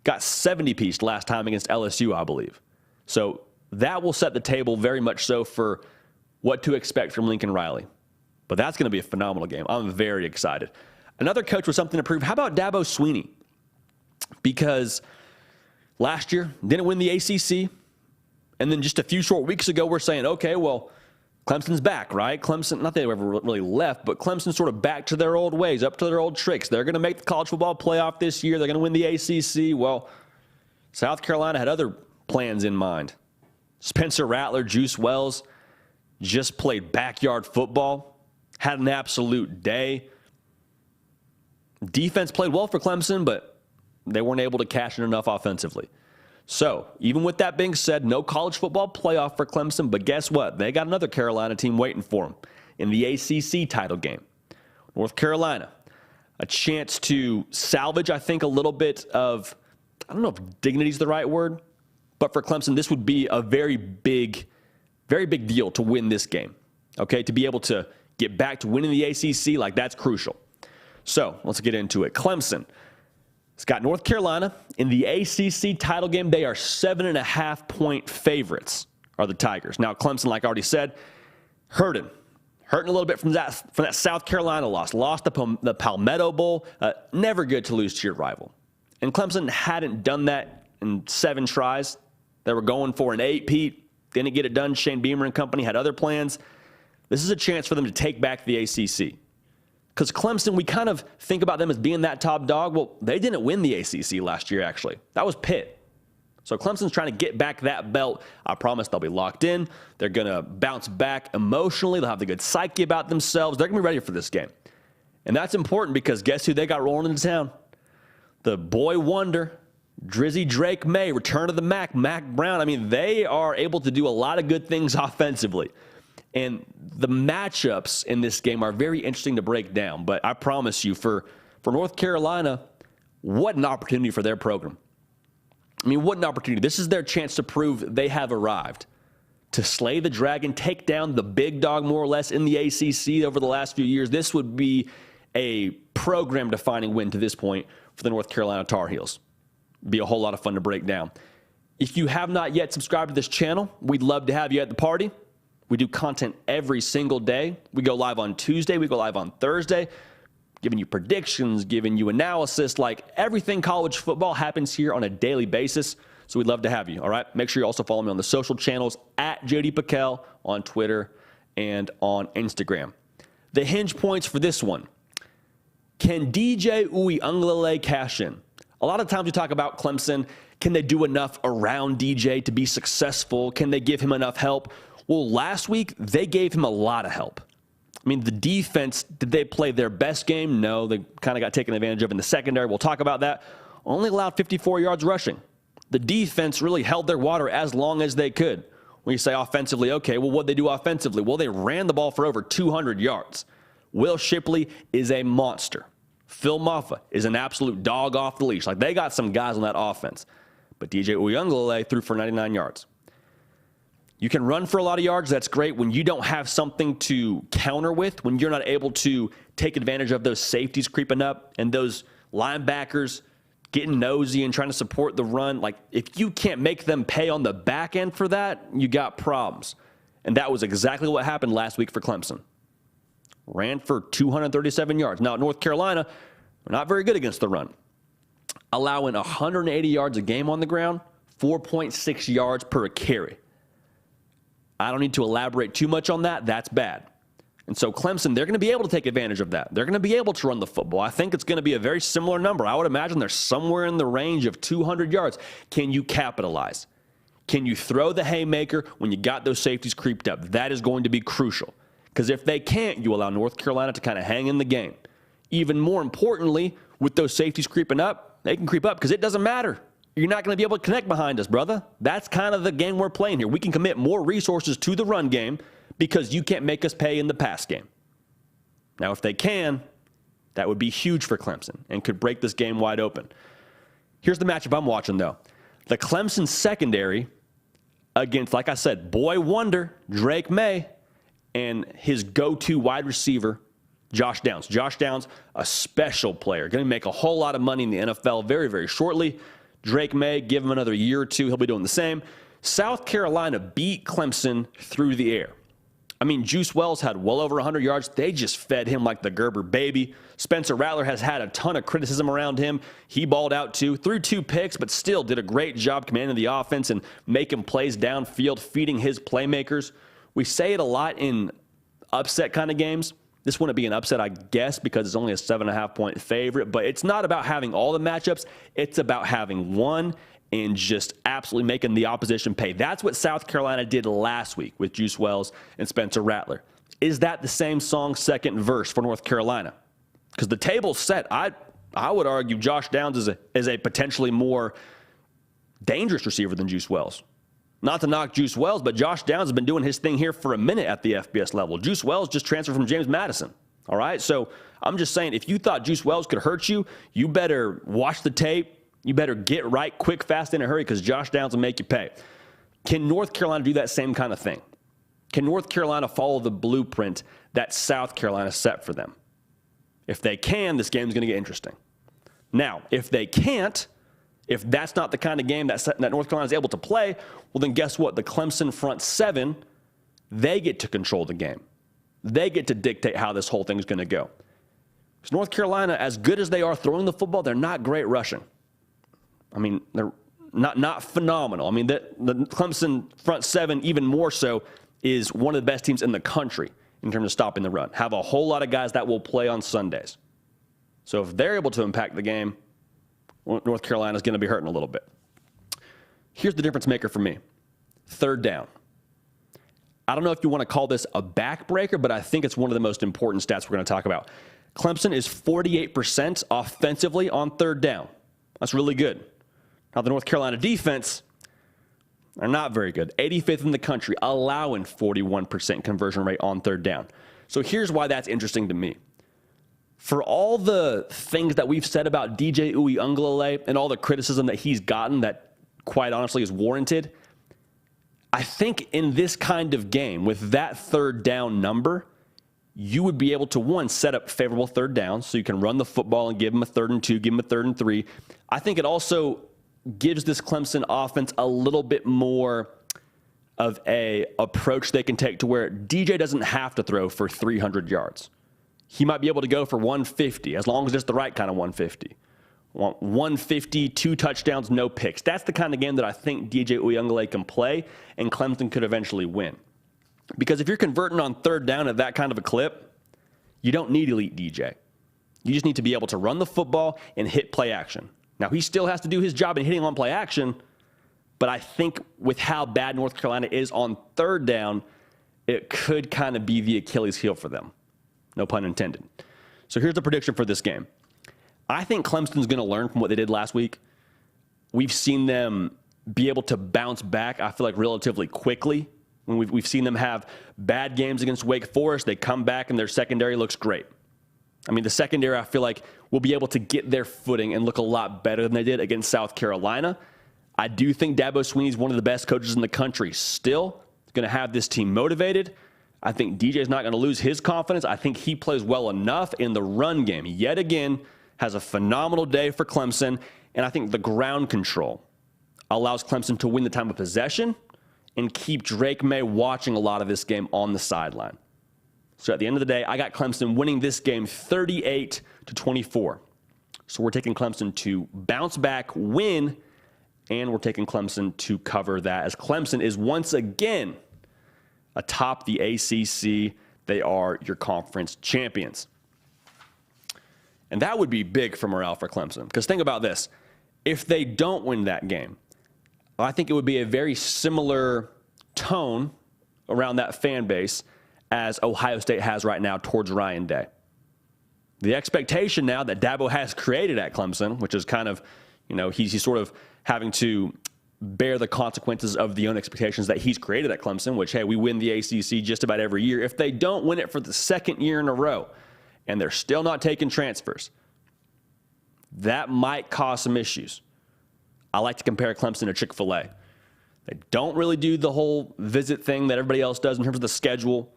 Got 70-pieced last time against LSU, I believe. So that will set the table very much so for what to expect from Lincoln Riley. But that's going to be a phenomenal game. I'm very excited. Another coach with something to prove. How about Dabo Swinney? Because last year, didn't win the ACC. And then just a few short weeks ago, we're saying, okay, well, Clemson's back, right? Clemson, not that they ever really left, but Clemson's sort of back to their old ways, up to their old tricks. They're going to make the college football playoff this year. They're going to win the ACC. Well, South Carolina had other plans in mind. Spencer Rattler, Juice Wells just played backyard football, had an absolute day. Defense played well for Clemson, but they weren't able to cash in enough offensively. So, even with that being said, no college football playoff for Clemson, but guess what? They got another Carolina team waiting for them in the ACC title game. North Carolina, a chance to salvage, I think, a little bit of, I don't know if dignity is the right word, but for Clemson, this would be a very big deal to win this game, okay? To be able to get back to winning the ACC, like, that's crucial. So, let's get into it. Clemson. It's got North Carolina in the ACC title game. They are 7.5-point favorites, are the Tigers. Now, Clemson, like I already said, hurting a little bit from that South Carolina loss. Lost the Palmetto Bowl. Never good to lose to your rival. And Clemson hadn't done that in 7 tries. They were going for an 8-peat. Didn't get it done. Shane Beamer and company had other plans. This is a chance for them to take back the ACC. Because Clemson, we kind of think about them as being that top dog. Well, they didn't win the ACC last year, actually. That was Pitt. So Clemson's trying to get back that belt. I promise they'll be locked in. They're going to bounce back emotionally. They'll have the good psyche about themselves. They're going to be ready for this game. And that's important because guess who they got rolling into town? The boy wonder, Drizzy Drake May, return of the Mac Brown. I mean, they are able to do a lot of good things offensively. And the matchups in this game are very interesting to break down. But I promise you, for North Carolina, what an opportunity for their program. I mean, what an opportunity. This is their chance to prove they have arrived. To slay the dragon, take down the big dog more or less in the ACC over the last few years. This would be a program-defining win to this point for the North Carolina Tar Heels. Be a whole lot of fun to break down. If you have not yet subscribed to this channel, we'd love to have you at the party. We do content every single day. We go live on Tuesday. We go live on Thursday, giving you predictions, giving you analysis. Like everything college football happens here on a daily basis. So we'd love to have you, all right? Make sure you also follow me on the social channels at JD Piquel on Twitter and on Instagram. The hinge points for this one. Can DJ Uiagalelei cash in? A lot of times we talk about Clemson. Can they do enough around DJ to be successful? Can they give him enough help? Well, last week, they gave him a lot of help. I mean, the defense, did they play their best game? No, they kind of got taken advantage of in the secondary. We'll talk about that. Only allowed 54 yards rushing. The defense really held their water as long as they could. When you say offensively, okay, well, what'd they do offensively? Well, they ran the ball for over 200 yards. Will Shipley is a monster. Phil Maffa is an absolute dog off the leash. Like, they got some guys on that offense. But DJ Uiagalelei threw for 99 yards. You can run for a lot of yards. That's great. When you don't have something to counter with, when you're not able to take advantage of those safeties creeping up and those linebackers getting nosy and trying to support the run, like if you can't make them pay on the back end for that, you got problems. And that was exactly what happened last week for Clemson. Ran for 237 yards. Now, at North Carolina, we're not very good against the run. Allowing 180 yards a game on the ground, 4.6 yards per carry. I don't need to elaborate too much on that. That's bad. And so Clemson, they're going to be able to take advantage of that. They're going to be able to run the football. I think it's going to be a very similar number. I would imagine they're somewhere in the range of 200 yards. Can you capitalize? Can you throw the haymaker when you got those safeties creeped up? That is going to be crucial. Because if they can't, you allow North Carolina to kind of hang in the game. Even more importantly, with those safeties creeping up, they can creep up because it doesn't matter. You're not going to be able to connect behind us, brother. That's kind of the game we're playing here. We can commit more resources to the run game because you can't make us pay in the pass game. Now, if they can, that would be huge for Clemson and could break this game wide open. Here's the matchup I'm watching, though. The Clemson secondary against, like I said, boy wonder, Drake May, and his go-to wide receiver, Josh Downs. Josh Downs, a special player, going to make a whole lot of money in the NFL very, very shortly. Drake May, give him another year or two, he'll be doing the same. South Carolina beat Clemson through the air. I mean, Juice Wells had well over 100 yards. They just fed him like the Gerber baby. Spencer Rattler has had a ton of criticism around him. He balled out too, threw 2 picks, but still did a great job commanding the offense and making plays downfield, feeding his playmakers. We say it a lot in upset kind of games. This wouldn't be an upset, I guess, because it's only a 7.5-point favorite. But it's not about having all the matchups. It's about having one and just absolutely making the opposition pay. That's what South Carolina did last week with Juice Wells and Spencer Rattler. Is that the same song, second verse for North Carolina? Because the table's set. I would argue Josh Downs is a potentially more dangerous receiver than Juice Wells. Not to knock Juice Wells, but Josh Downs has been doing his thing here for a minute at the FBS level. Juice Wells just transferred from James Madison. All right? So I'm just saying, if you thought Juice Wells could hurt you, you better watch the tape. You better get right quick, fast, in a hurry, because Josh Downs will make you pay. Can North Carolina do that same kind of thing? Can North Carolina follow the blueprint that South Carolina set for them? If they can, this game's going to get interesting. Now, if they can't, if that's not the kind of game that North Carolina is able to play, well, then guess what? The Clemson front seven, they get to control the game. They get to dictate how this whole thing is going to go. Because North Carolina, as good as they are throwing the football, they're not great rushing. I mean, they're not phenomenal. I mean, the Clemson front seven, even more so, is one of the best teams in the country in terms of stopping the run. Have a whole lot of guys that will play on Sundays. So if they're able to impact the game, North Carolina is going to be hurting a little bit. Here's the difference maker for me. Third down. I don't know if you want to call this a backbreaker, but I think it's one of the most important stats we're going to talk about. Clemson is 48% offensively on third down. That's really good. Now, the North Carolina defense are not very good. 85th in the country, allowing 41% conversion rate on third down. So here's why that's interesting to me. For all the things that we've said about DJ Uiagalelei and all the criticism that he's gotten that, quite honestly, is warranted, I think in this kind of game, with that third down number, you would be able to, one, set up favorable third downs so you can run the football and give them a 3rd and 2, give them a 3rd and 3. I think it also gives this Clemson offense a little bit more of a approach they can take to where DJ doesn't have to throw for 300 yards. He might be able to go for 150 as long as it's the right kind of 150. 150, 2 touchdowns, no picks. That's the kind of game that I think DJ Uyunglele can play and Clemson could eventually win. Because if you're converting on third down at that kind of a clip, you don't need elite DJ. You just need to be able to run the football and hit play action. Now, he still has to do his job in hitting on play action, but I think with how bad North Carolina is on third down, it could kind of be the Achilles heel for them. No pun intended. So here's the prediction for this game. I think Clemson's going to learn from what they did last week. We've seen them be able to bounce back, I feel like, relatively quickly. When we've seen them have bad games against Wake Forest, they come back and their secondary looks great. I mean, the secondary, I feel like, will be able to get their footing and look a lot better than they did against South Carolina. I do think Dabo Swinney's one of the best coaches in the country still. He's going to have this team motivated. I think DJ's not going to lose his confidence. I think he plays well enough in the run game. Yet again, has a phenomenal day for Clemson. And I think the ground control allows Clemson to win the time of possession and keep Drake May watching a lot of this game on the sideline. So at the end of the day, I got Clemson winning this game 38-24. So we're taking Clemson to bounce back, win, and we're taking Clemson to cover that as Clemson is once again atop the ACC. They are your conference champions. And that would be big for morale for Clemson. Because think about this. If they don't win that game, I think it would be a very similar tone around that fan base as Ohio State has right now towards Ryan Day. The expectation now that Dabo has created at Clemson, which is kind of, he's sort of having to bear the consequences of the own expectations that he's created at Clemson, which, hey, we win the ACC just about every year. If they don't win it for the second year in a row and they're still not taking transfers, that might cause some issues. I like to compare Clemson to Chick-fil-A. They don't really do the whole visit thing that everybody else does in terms of the schedule.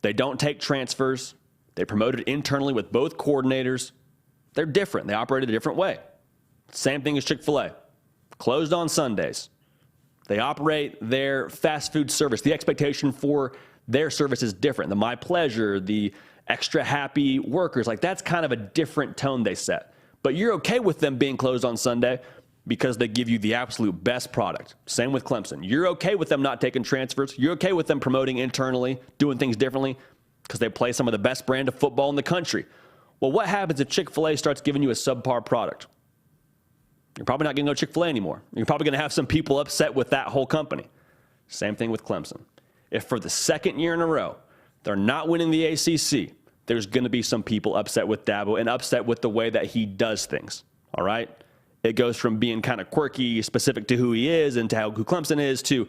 They don't take transfers. They promoted internally with both coordinators. They're different. They operate a different way. Same thing as Chick-fil-A. Closed on Sundays. They operate their fast food service. The expectation for their service is different. The My Pleasure, the extra happy workers, like that's kind of a different tone they set. But you're okay with them being closed on Sunday because they give you the absolute best product. Same with Clemson. You're okay with them not taking transfers. You're okay with them promoting internally, doing things differently because they play some of the best brand of football in the country. Well, what happens if Chick-fil-A starts giving you a subpar product? You're probably not going to go Chick-fil-A anymore. You're probably going to have some people upset with that whole company. Same thing with Clemson. If for the second year in a row they're not winning the ACC, there's going to be some people upset with Dabo and upset with the way that he does things. All right? It goes from being kind of quirky, specific to who he is and to who Clemson is to,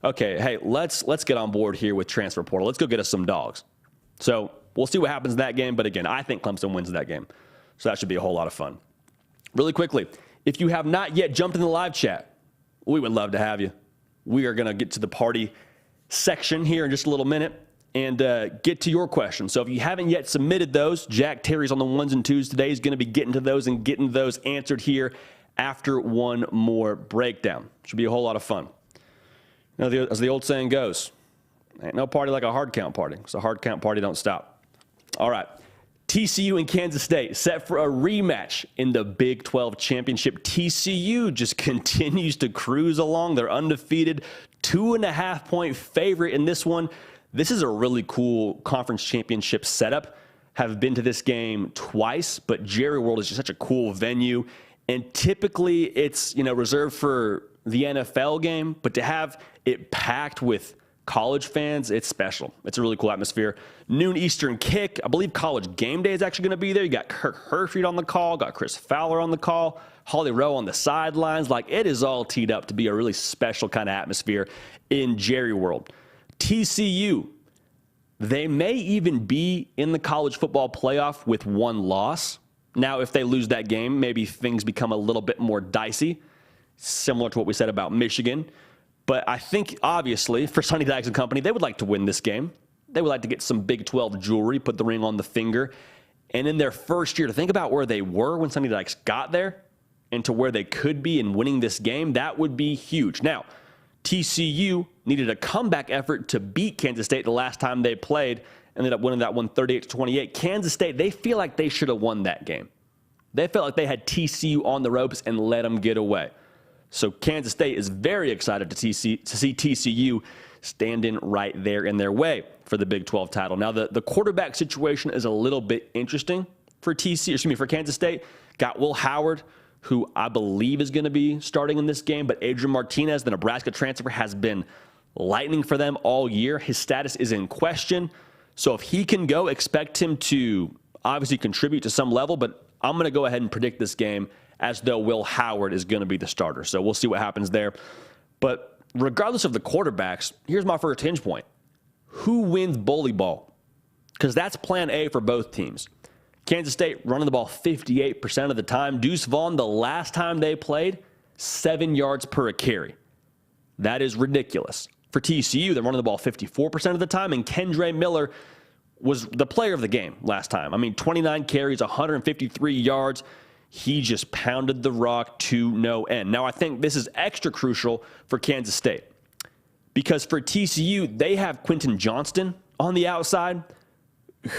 okay, hey, let's get on board here with transfer portal. Let's go get us some dogs. So we'll see what happens in that game. But again, I think Clemson wins that game. So that should be a whole lot of fun. Really quickly, if you have not yet jumped in the live chat, we would love to have you. We are going to get to the party section here in just a little minute and get to your questions. So if you haven't yet submitted those, Jack Terry's on the ones and twos today. He's going to be getting to those and getting those answered here after one more breakdown. Should be a whole lot of fun. As the old saying goes, ain't no party like a hard count party. So hard count party don't stop. All right. TCU and Kansas State set for a rematch in the Big 12 Championship. TCU just continues to cruise along. They're undefeated, 2.5-point favorite in this one. This is a really cool conference championship setup. Have been to this game twice, but Jerry World is just such a cool venue. And typically it's, reserved for the NFL game, but to have it packed with college fans, it's special. It's a really cool atmosphere. Noon Eastern kick. I believe College Game Day is actually going to be there. You got Kirk Herbstreit on the call, got Chris Fowler on the call, Holly Rowe on the sidelines. Like, it is all teed up to be a really special kind of atmosphere in Jerry World. TCU, they may even be in the college football playoff with one loss. Now, if they lose that game, maybe things become a little bit more dicey, similar to what we said about Michigan. But I think, obviously, for Sonny Dykes and company, they would like to win this game. They would like to get some Big 12 jewelry, put the ring on the finger. And in their first year, to think about where they were when Sonny Dykes got there and to where they could be in winning this game, that would be huge. Now, TCU needed a comeback effort to beat Kansas State the last time they played, ended up winning that one 38-28. Kansas State, they feel like they should have won that game. They felt like they had TCU on the ropes and let them get away. So Kansas State is very excited to see TCU standing right there in their way for the Big 12 title. Now, the quarterback situation is a little bit interesting for Kansas State. Got Will Howard, who I believe is going to be starting in this game, but Adrian Martinez, the Nebraska transfer, has been lightning for them all year. His status is in question. So if he can go, expect him to obviously contribute to some level, but I'm going to go ahead and predict this game as though Will Howard is going to be the starter. So we'll see what happens there. But regardless of the quarterbacks, here's my first hinge point. Who wins bully ball? Because that's plan A for both teams. Kansas State running the ball 58% of the time. Deuce Vaughn, the last time they played, 7 yards per carry. That is ridiculous. For TCU, they're running the ball 54% of the time, and Kendre Miller was the player of the game last time. I mean, 29 carries, 153 yards. He just pounded the rock to no end. Now, I think this is extra crucial for Kansas State because for TCU, they have Quentin Johnston on the outside,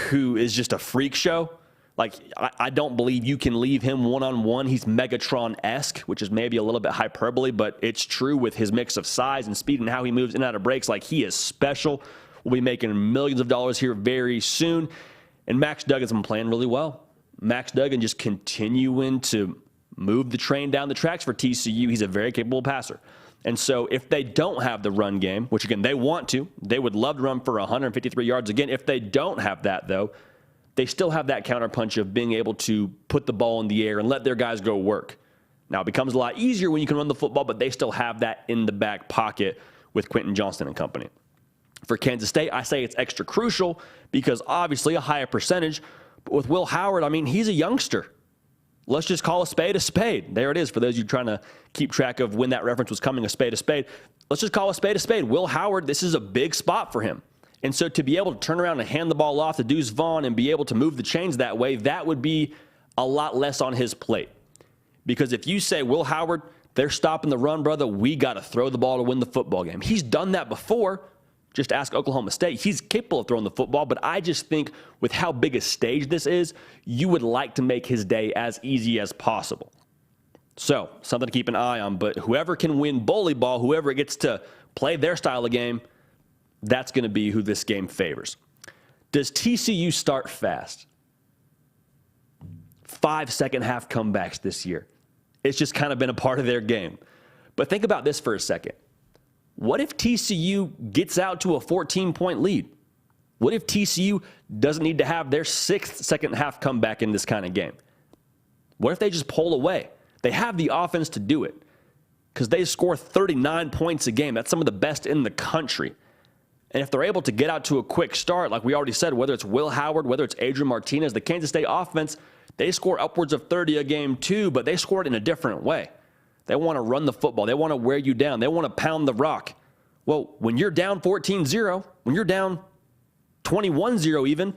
who is just a freak show. Like, I don't believe you can leave him one-on-one. He's Megatron-esque, which is maybe a little bit hyperbole, but it's true with his mix of size and speed and how he moves in and out of breaks. Like, he is special. We'll be making millions of dollars here very soon. And Max Duggan's been playing really well. Max Duggan just continuing to move the train down the tracks for TCU. He's a very capable passer. And so if they don't have the run game, which, again, they want to, they would love to run for 153 yards. Again, if they don't have that, though, they still have that counterpunch of being able to put the ball in the air and let their guys go work. Now, it becomes a lot easier when you can run the football, but they still have that in the back pocket with Quentin Johnston and company. For Kansas State, I say it's extra crucial because obviously a higher percentage. But with Will Howard, I mean, he's a youngster. Let's just call a spade a spade. There it is for those of you trying to keep track of when that reference was coming, a spade a spade. Let's just call a spade a spade. Will Howard, this is a big spot for him. And so to be able to turn around and hand the ball off to Deuce Vaughn and be able to move the chains that way, that would be a lot less on his plate. Because if you say, Will Howard, they're stopping the run, brother, we got to throw the ball to win the football game. He's done that before. Just ask Oklahoma State. He's capable of throwing the football, but I just think with how big a stage this is, you would like to make his day as easy as possible. So, something to keep an eye on. But whoever can win bully ball, whoever gets to play their style of game, that's going to be who this game favors. Does TCU start fast? 5 second-half comebacks this year. It's just kind of been a part of their game. But think about this for a second. What if TCU gets out to a 14-point lead? What if TCU doesn't need to have their 6th second-half comeback in this kind of game? What if they just pull away? They have the offense to do it because they score 39 points a game. That's some of the best in the country. And if they're able to get out to a quick start, like we already said, whether it's Will Howard, whether it's Adrian Martinez, the Kansas State offense, they score upwards of 30 a game too, but they score it in a different way. They want to run the football. They want to wear you down. They want to pound the rock. Well, when you're down 14-0, when you're down 21-0 even, it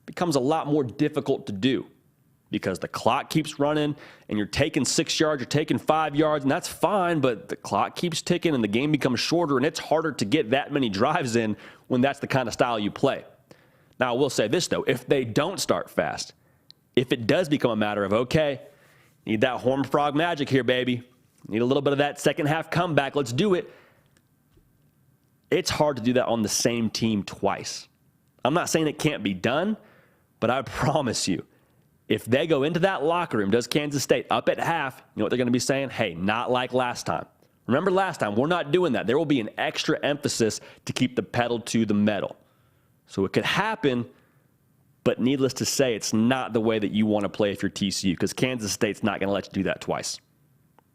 becomes a lot more difficult to do because the clock keeps running and you're taking 6 yards, you're taking 5 yards, and that's fine, but the clock keeps ticking and the game becomes shorter, and it's harder to get that many drives in when that's the kind of style you play. Now, I will say this, though. If they don't start fast, if it does become a matter of, okay, need that Horned Frog magic here, baby. Need a little bit of that second-half comeback. Let's do it. It's hard to do that on the same team twice. I'm not saying it can't be done, but I promise you, if they go into that locker room, does Kansas State up at half, you know what they're going to be saying? Hey, not like last time. Remember last time, we're not doing that. There will be an extra emphasis to keep the pedal to the metal. So it could happen, but needless to say, it's not the way that you want to play if you're TCU because Kansas State's not going to let you do that twice.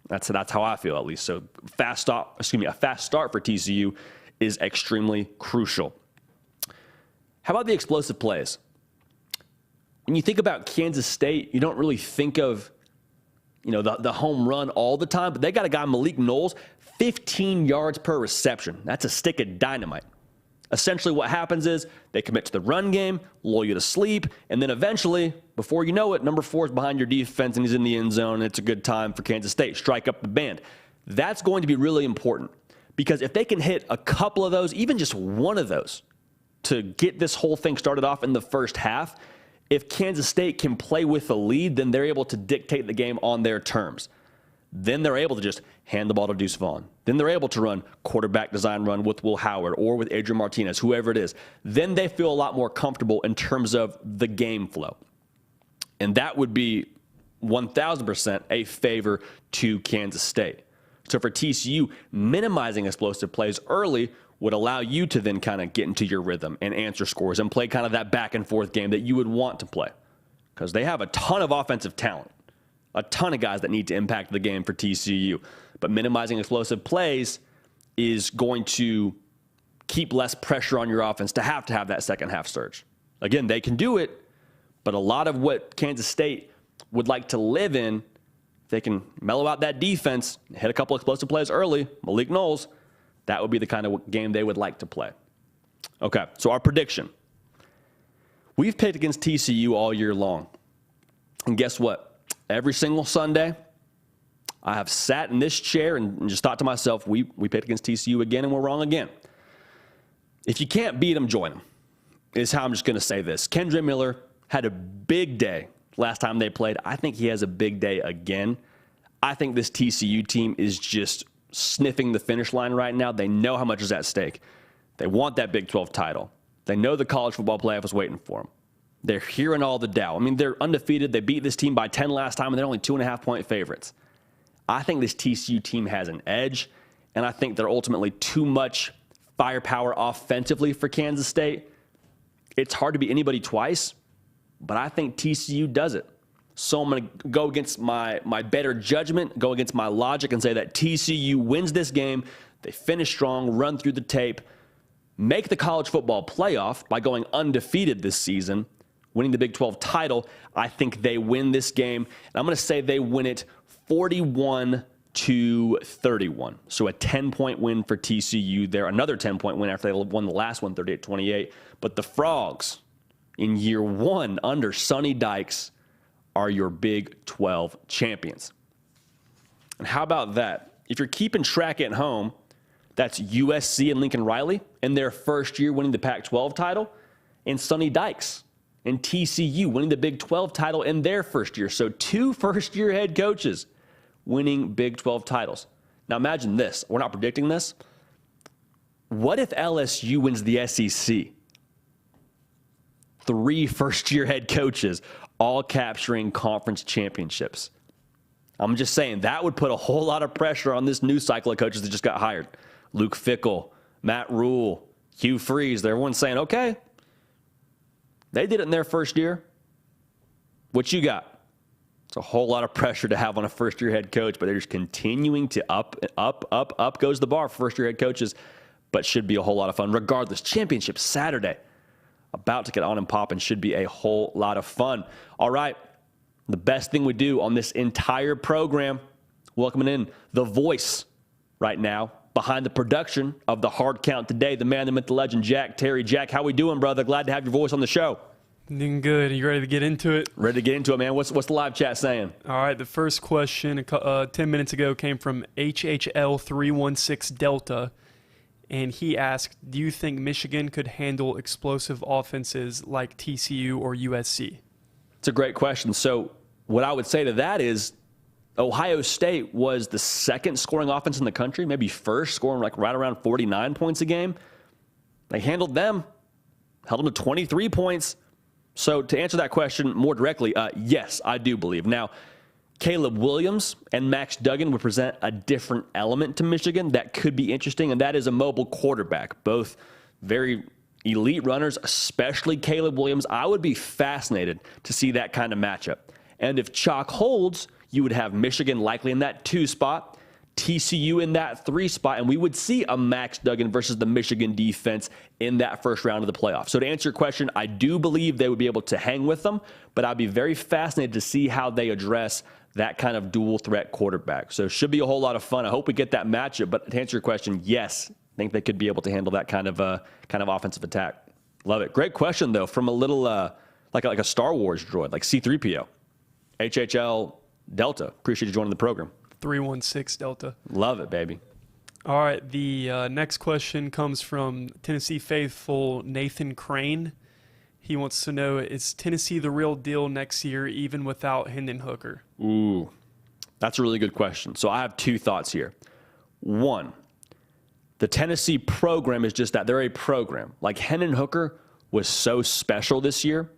That's how I feel, at least. So a fast start for TCU is extremely crucial. How about the explosive plays? When you think about Kansas State, you don't really think of, the home run all the time, but they got a guy, Malik Knowles, 15 yards per reception. That's a stick of dynamite. Essentially what happens is they commit to the run game, lull you to sleep, and then eventually, before you know it, number 4 is behind your defense and he's in the end zone, and it's a good time for Kansas State. Strike up the band. That's going to be really important Because if they can hit a couple of those, even just one of those, to get this whole thing started off in the first half, if Kansas State can play with the lead, then they're able to dictate the game on their terms. Then they're able to just hand the ball to Deuce Vaughn. Then they're able to run quarterback design run with Will Howard or with Adrian Martinez, whoever it is. Then they feel a lot more comfortable in terms of the game flow. And that would be 1,000% a favor to Kansas State. So for TCU, minimizing explosive plays early would allow you to then kind of get into your rhythm and answer scores and play kind of that back and forth game that you would want to play. Because they have a ton of offensive talent, a ton of guys that need to impact the game for TCU. But minimizing explosive plays is going to keep less pressure on your offense to have that second half surge. Again, they can do it, but a lot of what Kansas State would like to live in, they can mellow out that defense, hit a couple explosive plays early, Malik Knowles, that would be the kind of game they would like to play. Okay, so our prediction. We've picked against TCU all year long. And guess what? Every single Sunday, I have sat in this chair and just thought to myself, we picked against TCU again and we're wrong again. If you can't beat them, join them, is how I'm just going to say this. Kendre Miller had a big day last time they played. I think he has a big day again. I think this TCU team is just sniffing the finish line right now. They know how much is at stake. They want that Big 12 title. They know the college football playoff is waiting for them. They're hearing all the doubt. I mean, they're undefeated. They beat this team by 10 last time, and they're only 2.5-point favorites. I think this TCU team has an edge, and I think they're ultimately too much firepower offensively for Kansas State. It's hard to beat anybody twice, but I think TCU does it. So I'm going to go against my better judgment, go against my logic, and say that TCU wins this game. They finish strong, run through the tape, make the college football playoff by going undefeated this season, winning the Big 12 title. I think they win this game, and I'm going to say they win it 41-31. So a 10-point win for TCU there. Another 10-point win after they won the last one, 38-28. But the Frogs, in year one under Sonny Dykes, are your Big 12 champions. And how about that? If you're keeping track at home, that's USC and Lincoln Riley in their first year winning the Pac-12 title, and Sonny Dykes and TCU winning the Big 12 title in their first year. So 2 first-year head coaches winning Big 12 titles. Now imagine this. We're not predicting this. What if LSU wins the SEC? 3 first-year head coaches all capturing conference championships. I'm just saying that would put a whole lot of pressure on this new cycle of coaches that just got hired. Luke Fickell, Matt Rule, Hugh Freeze. Everyone's saying, okay, they did it in their first year. What you got? It's a whole lot of pressure to have on a first-year head coach, but they're just continuing to up goes the bar for first-year head coaches, but should be a whole lot of fun. Regardless, championship Saturday, about to get on and pop and should be a whole lot of fun. All right, the best thing we do on this entire program, welcoming in the voice right now behind the production of the Hard Count today, the man, the myth, the legend, Jack Terry. Jack, how we doing, brother? Glad to have your voice on the show. Doing good. Are you ready to get into it? Ready to get into it, man. What's the live chat saying? All right, the first question 10 minutes ago came from HHL316 Delta, and he asked, do you think Michigan could handle explosive offenses like TCU or USC? It's a great question. So what I would say to that is Ohio State was the second scoring offense in the country, maybe first, scoring like right around 49 points a game. They handled them, held them to 23 points. So to answer that question more directly, yes, I do believe. Now, Caleb Williams and Max Duggan would present a different element to Michigan that could be interesting, and that is a mobile quarterback. Both very elite runners, especially Caleb Williams. I would be fascinated to see that kind of matchup. And if chalk holds, you would have Michigan likely in that 2 spot, TCU in that 3 spot, and we would see a Max Duggan versus the Michigan defense in that first round of the playoffs. So to answer your question, I do believe they would be able to hang with them, but I'd be very fascinated to see how they address that kind of dual threat quarterback. So it should be a whole lot of fun. I hope we get that matchup, but to answer your question, yes, I think they could be able to handle that kind of offensive attack. Love it. Great question, though, from a little like a Star Wars droid, like C-3PO. HHL Delta. Appreciate you joining the program. 316 Delta. Love it, baby. All right, the next question comes from Tennessee faithful Nathan Crane. He wants to know, is Tennessee the real deal next year, even without Hendon Hooker? Ooh, that's a really good question. So I have two thoughts here. One, the Tennessee program is just that. They're a program. Like Hendon Hooker was so special this year,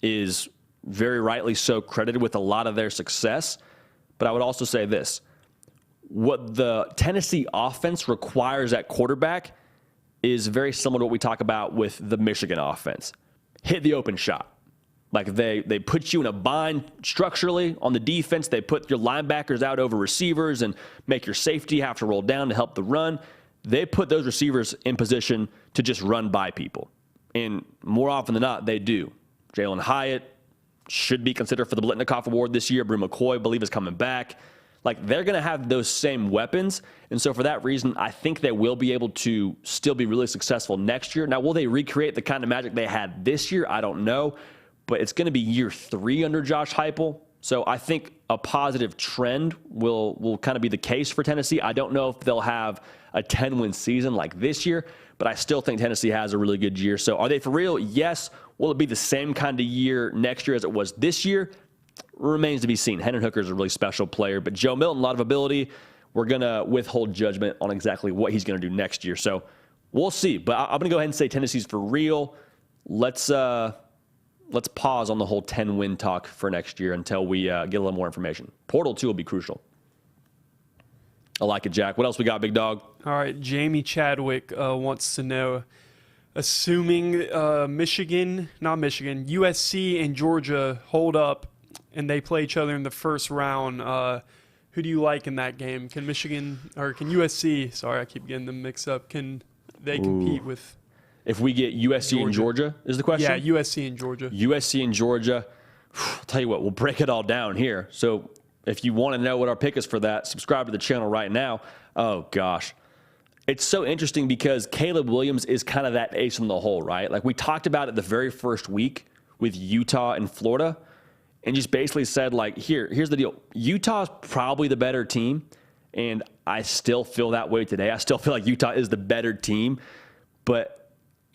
is very rightly so credited with a lot of their success. But I would also say this. What the Tennessee offense requires at quarterback is very similar to what we talk about with the Michigan offense. Hit the open shot. Like they put you in a bind structurally on the defense. They put your linebackers out over receivers and make your safety have to roll down to help the run. They put those receivers in position to just run by people. And more often than not, they do. Jalen Hyatt should be considered for the Blitnikoff Award this year. Brew McCoy, I believe, is coming back. Like, they're going to have those same weapons. And so for that reason, I think they will be able to still be really successful next year. Now, will they recreate the kind of magic they had this year? I don't know. But it's going to be year 3 under Josh Heupel. So I think a positive trend will kind of be the case for Tennessee. I don't know if they'll have a 10-win season like this year, but I still think Tennessee has a really good year. So are they for real? Yes. Will it be the same kind of year next year as it was this year? Remains to be seen. Hendon Hooker is a really special player, but Joe Milton, a lot of ability. We're going to withhold judgment on exactly what he's going to do next year. So we'll see. But I'm going to go ahead and say Tennessee's for real. Let's pause on the whole 10-win talk for next year until we get a little more information. Portal 2 will be crucial. I like it, Jack. What else we got, big dog? All right, Jamie Chadwick wants to know, assuming USC and Georgia hold up and they play each other in the first round, who do you like in that game? Can USC, sorry, I keep getting them mixed up, can they compete with... If we get USC and Georgia is the question? Yeah, USC and Georgia. USC and Georgia. I'll tell you what, we'll break it all down here. So if you want to know what our pick is for that, subscribe to the channel right now. Oh, gosh. It's so interesting because Caleb Williams is kind of that ace in the hole, right? Like we talked about it the very first week with Utah and Florida and just basically said, like, here's the deal. Utah's probably the better team, and I still feel that way today. I still feel like Utah is the better team, but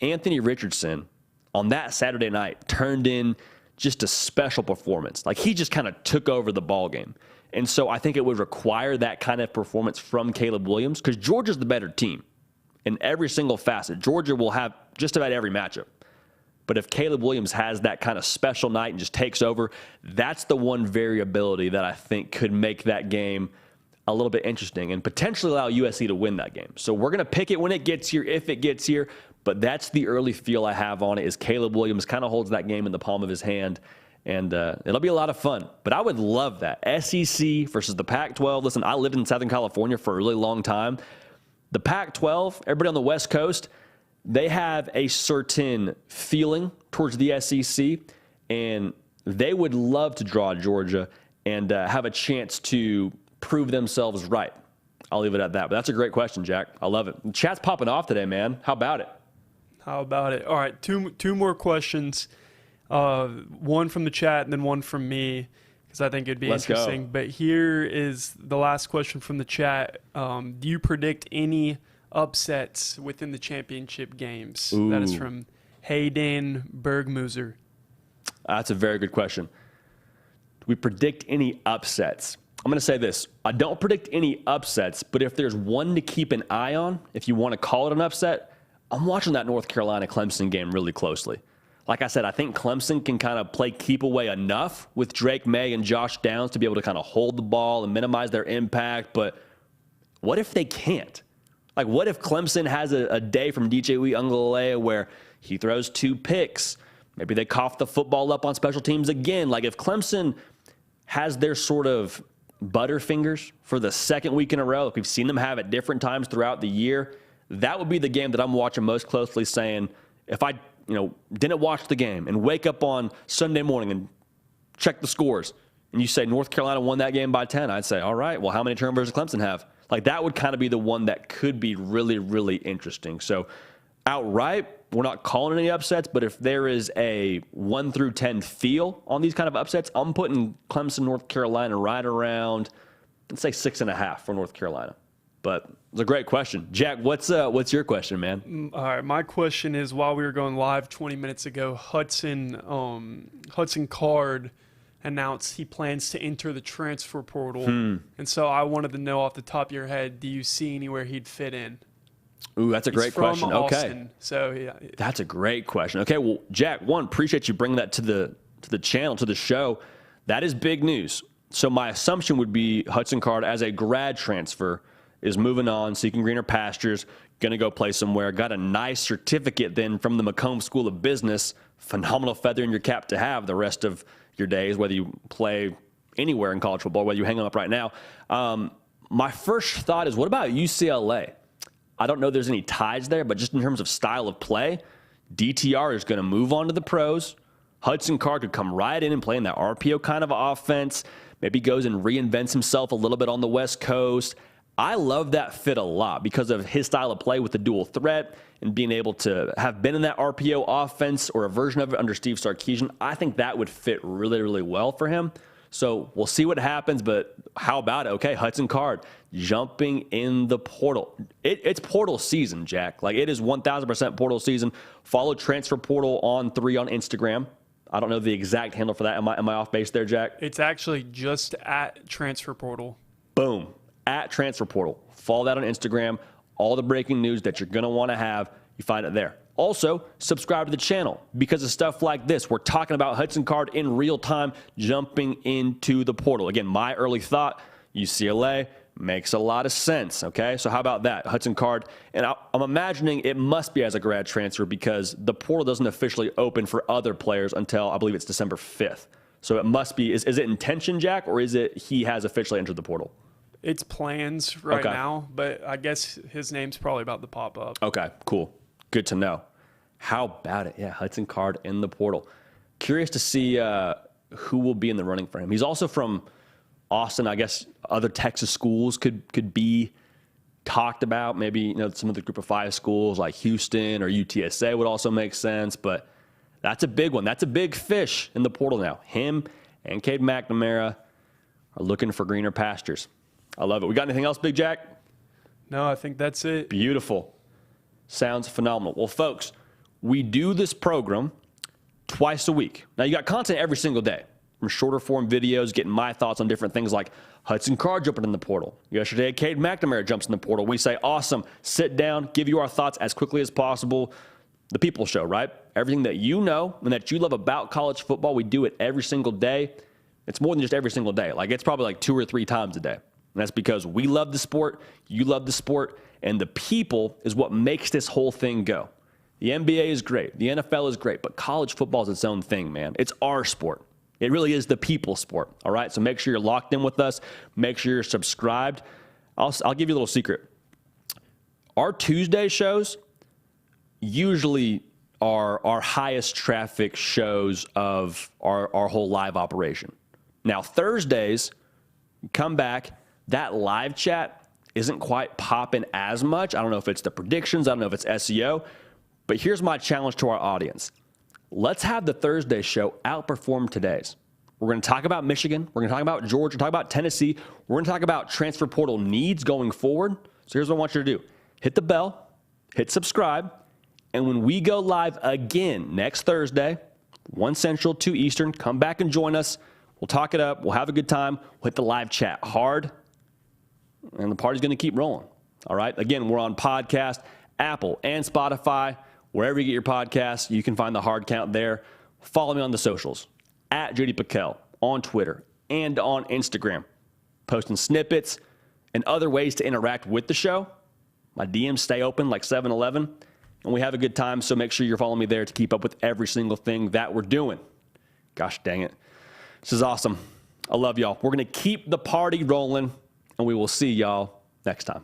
Anthony Richardson on that Saturday night turned in just a special performance. Like he just kind of took over the ball game. And so I think it would require that kind of performance from Caleb Williams because Georgia's the better team in every single facet. Georgia will have just about every matchup. But if Caleb Williams has that kind of special night and just takes over, that's the one variability that I think could make that game a little bit interesting and potentially allow USC to win that game. So we're going to pick it when it gets here, if it gets here. But that's the early feel I have on it is Caleb Williams kind of holds that game in the palm of his hand. And it'll be a lot of fun. But I would love that. SEC versus the Pac-12. Listen, I lived in Southern California for a really long time. The Pac-12, everybody on the West Coast, they have a certain feeling towards the SEC. And they would love to draw Georgia and have a chance to prove themselves right. I'll leave it at that. But that's a great question, Jack. I love it. The chat's popping off today, man. How about it? How about it? All right, two more questions. One from the chat and then one from me because I think it'd be interesting. Go. But here is the last question from the chat. Do you predict any upsets within the championship games? Ooh. That is from Hayden Bergmuser. That's a very good question. Do we predict any upsets? I'm going to say this. I don't predict any upsets, but if there's one to keep an eye on, if you want to call it an upset, I'm watching that North Carolina-Clemson game really closely. Like I said, I think Clemson can kind of play keep away enough with Drake May and Josh Downs to be able to kind of hold the ball and minimize their impact. But what if they can't? Like, what if Clemson has a day from DJ Uiagalelei where he throws 2 picks? Maybe they cough the football up on special teams again. Like, if Clemson has their sort of butterfingers for the second week in a row, like we've seen them have at different times throughout the year, that would be the game that I'm watching most closely, saying, if I didn't watch the game and wake up on Sunday morning and check the scores, and you say North Carolina won that game by 10, I'd say, all right, well, how many turnovers does Clemson have? Like, that would kind of be the one that could be really, really interesting. So outright, we're not calling any upsets, but if there is a 1 through 10 feel on these kind of upsets, I'm putting Clemson, North Carolina right around, let's say 6.5 for North Carolina. But it's a great question. Jack, what's your question, man? All right, my question is, while we were going live 20 minutes ago, Hudson Card announced he plans to enter the transfer portal. And so I wanted to know off the top of your head, do you see anywhere he'd fit in? Ooh, that's a great question. Austin, okay. So yeah. That's a great question. Okay, well, Jack, appreciate you bringing that to the channel, to the show. That is big news. So my assumption would be Hudson Card, as a grad transfer, is moving on, seeking greener pastures, going to go play somewhere. Got a nice certificate then from the Macomb School of Business. Phenomenal feather in your cap to have the rest of your days, whether you play anywhere in college football, whether you hang them up right now. My first thought is, what about UCLA? I don't know if there's any ties there, but just in terms of style of play, DTR is going to move on to the pros. Hudson Card could come right in and play in that RPO kind of offense. Maybe goes and reinvents himself a little bit on the West Coast. I love that fit a lot because of his style of play with the dual threat and being able to have been in that RPO offense or a version of it under Steve Sarkisian. I think that would fit really, really well for him. So we'll see what happens, but how about it? Okay, Hudson Card jumping in the portal. It's portal season, Jack. Like, it is 1,000% portal season. Follow Transfer Portal on Instagram. I don't know the exact handle for that. Am I off base there, Jack? It's actually just at Transfer Portal. Boom. At Transfer Portal. Follow that on Instagram. All the breaking news that you're going to want to have, you find it there. Also, subscribe to the channel because of stuff like this. We're talking about Hudson Card in real time, jumping into the portal. Again, my early thought, UCLA makes a lot of sense, okay? So how about that? Hudson Card, and I'm imagining it must be as a grad transfer because the portal doesn't officially open for other players until, I believe it's December 5th. So it must be, is it intention, Jack, or is it he has officially entered the portal? It's plans right now, but I guess his name's probably about to pop up. Okay, cool. Good to know. How about it? Yeah, Hudson Card in the portal. Curious to see who will be in the running for him. He's also from Austin. I guess other Texas schools could be talked about. Maybe some of the Group of 5 schools like Houston or UTSA would also make sense. But that's a big one. That's a big fish in the portal now. Him and Cade McNamara are looking for greener pastures. I love it. We got anything else, Big Jack? No, I think that's it. Beautiful. Sounds phenomenal. Well, folks, we do this program twice a week. Now, you got content every single day, from shorter form videos, getting my thoughts on different things like Hudson Card jumping in the portal. Yesterday, Cade McNamara jumps in the portal. We say, awesome, sit down, give you our thoughts as quickly as possible. The People Show, right? Everything that you know and that you love about college football, we do it every single day. It's more than just every single day. Like, it's probably like 2 or 3 times a day. And that's because we love the sport, you love the sport, and the people is what makes this whole thing go. The NBA is great, the NFL is great, but college football is its own thing, man. It's our sport. It really is the people's sport, all right? So make sure you're locked in with us. Make sure you're subscribed. I'll give you a little secret. Our Tuesday shows usually are our highest traffic shows of our whole live operation. Now, Thursdays, come back. That live chat isn't quite popping as much. I don't know if it's the predictions. I don't know if it's SEO. But here's my challenge to our audience. Let's have the Thursday show outperform today's. We're going to talk about Michigan. We're going to talk about Georgia. We're going to talk about Tennessee. We're going to talk about transfer portal needs going forward. So here's what I want you to do. Hit the bell. Hit subscribe. And when we go live again next Thursday, 1 Central, 2 Eastern, come back and join us. We'll talk it up. We'll have a good time. We'll hit the live chat hard. And the party's going to keep rolling. All right? Again, we're on podcast, Apple, and Spotify. Wherever you get your podcasts, you can find the hard count there. Follow me on the socials, at JD Piquel, on Twitter and on Instagram. Posting snippets and other ways to interact with the show. My DMs stay open like 7-Eleven. And we have a good time, so make sure you're following me there to keep up with every single thing that we're doing. Gosh dang it. This is awesome. I love y'all. We're going to keep the party rolling, and we will see y'all next time.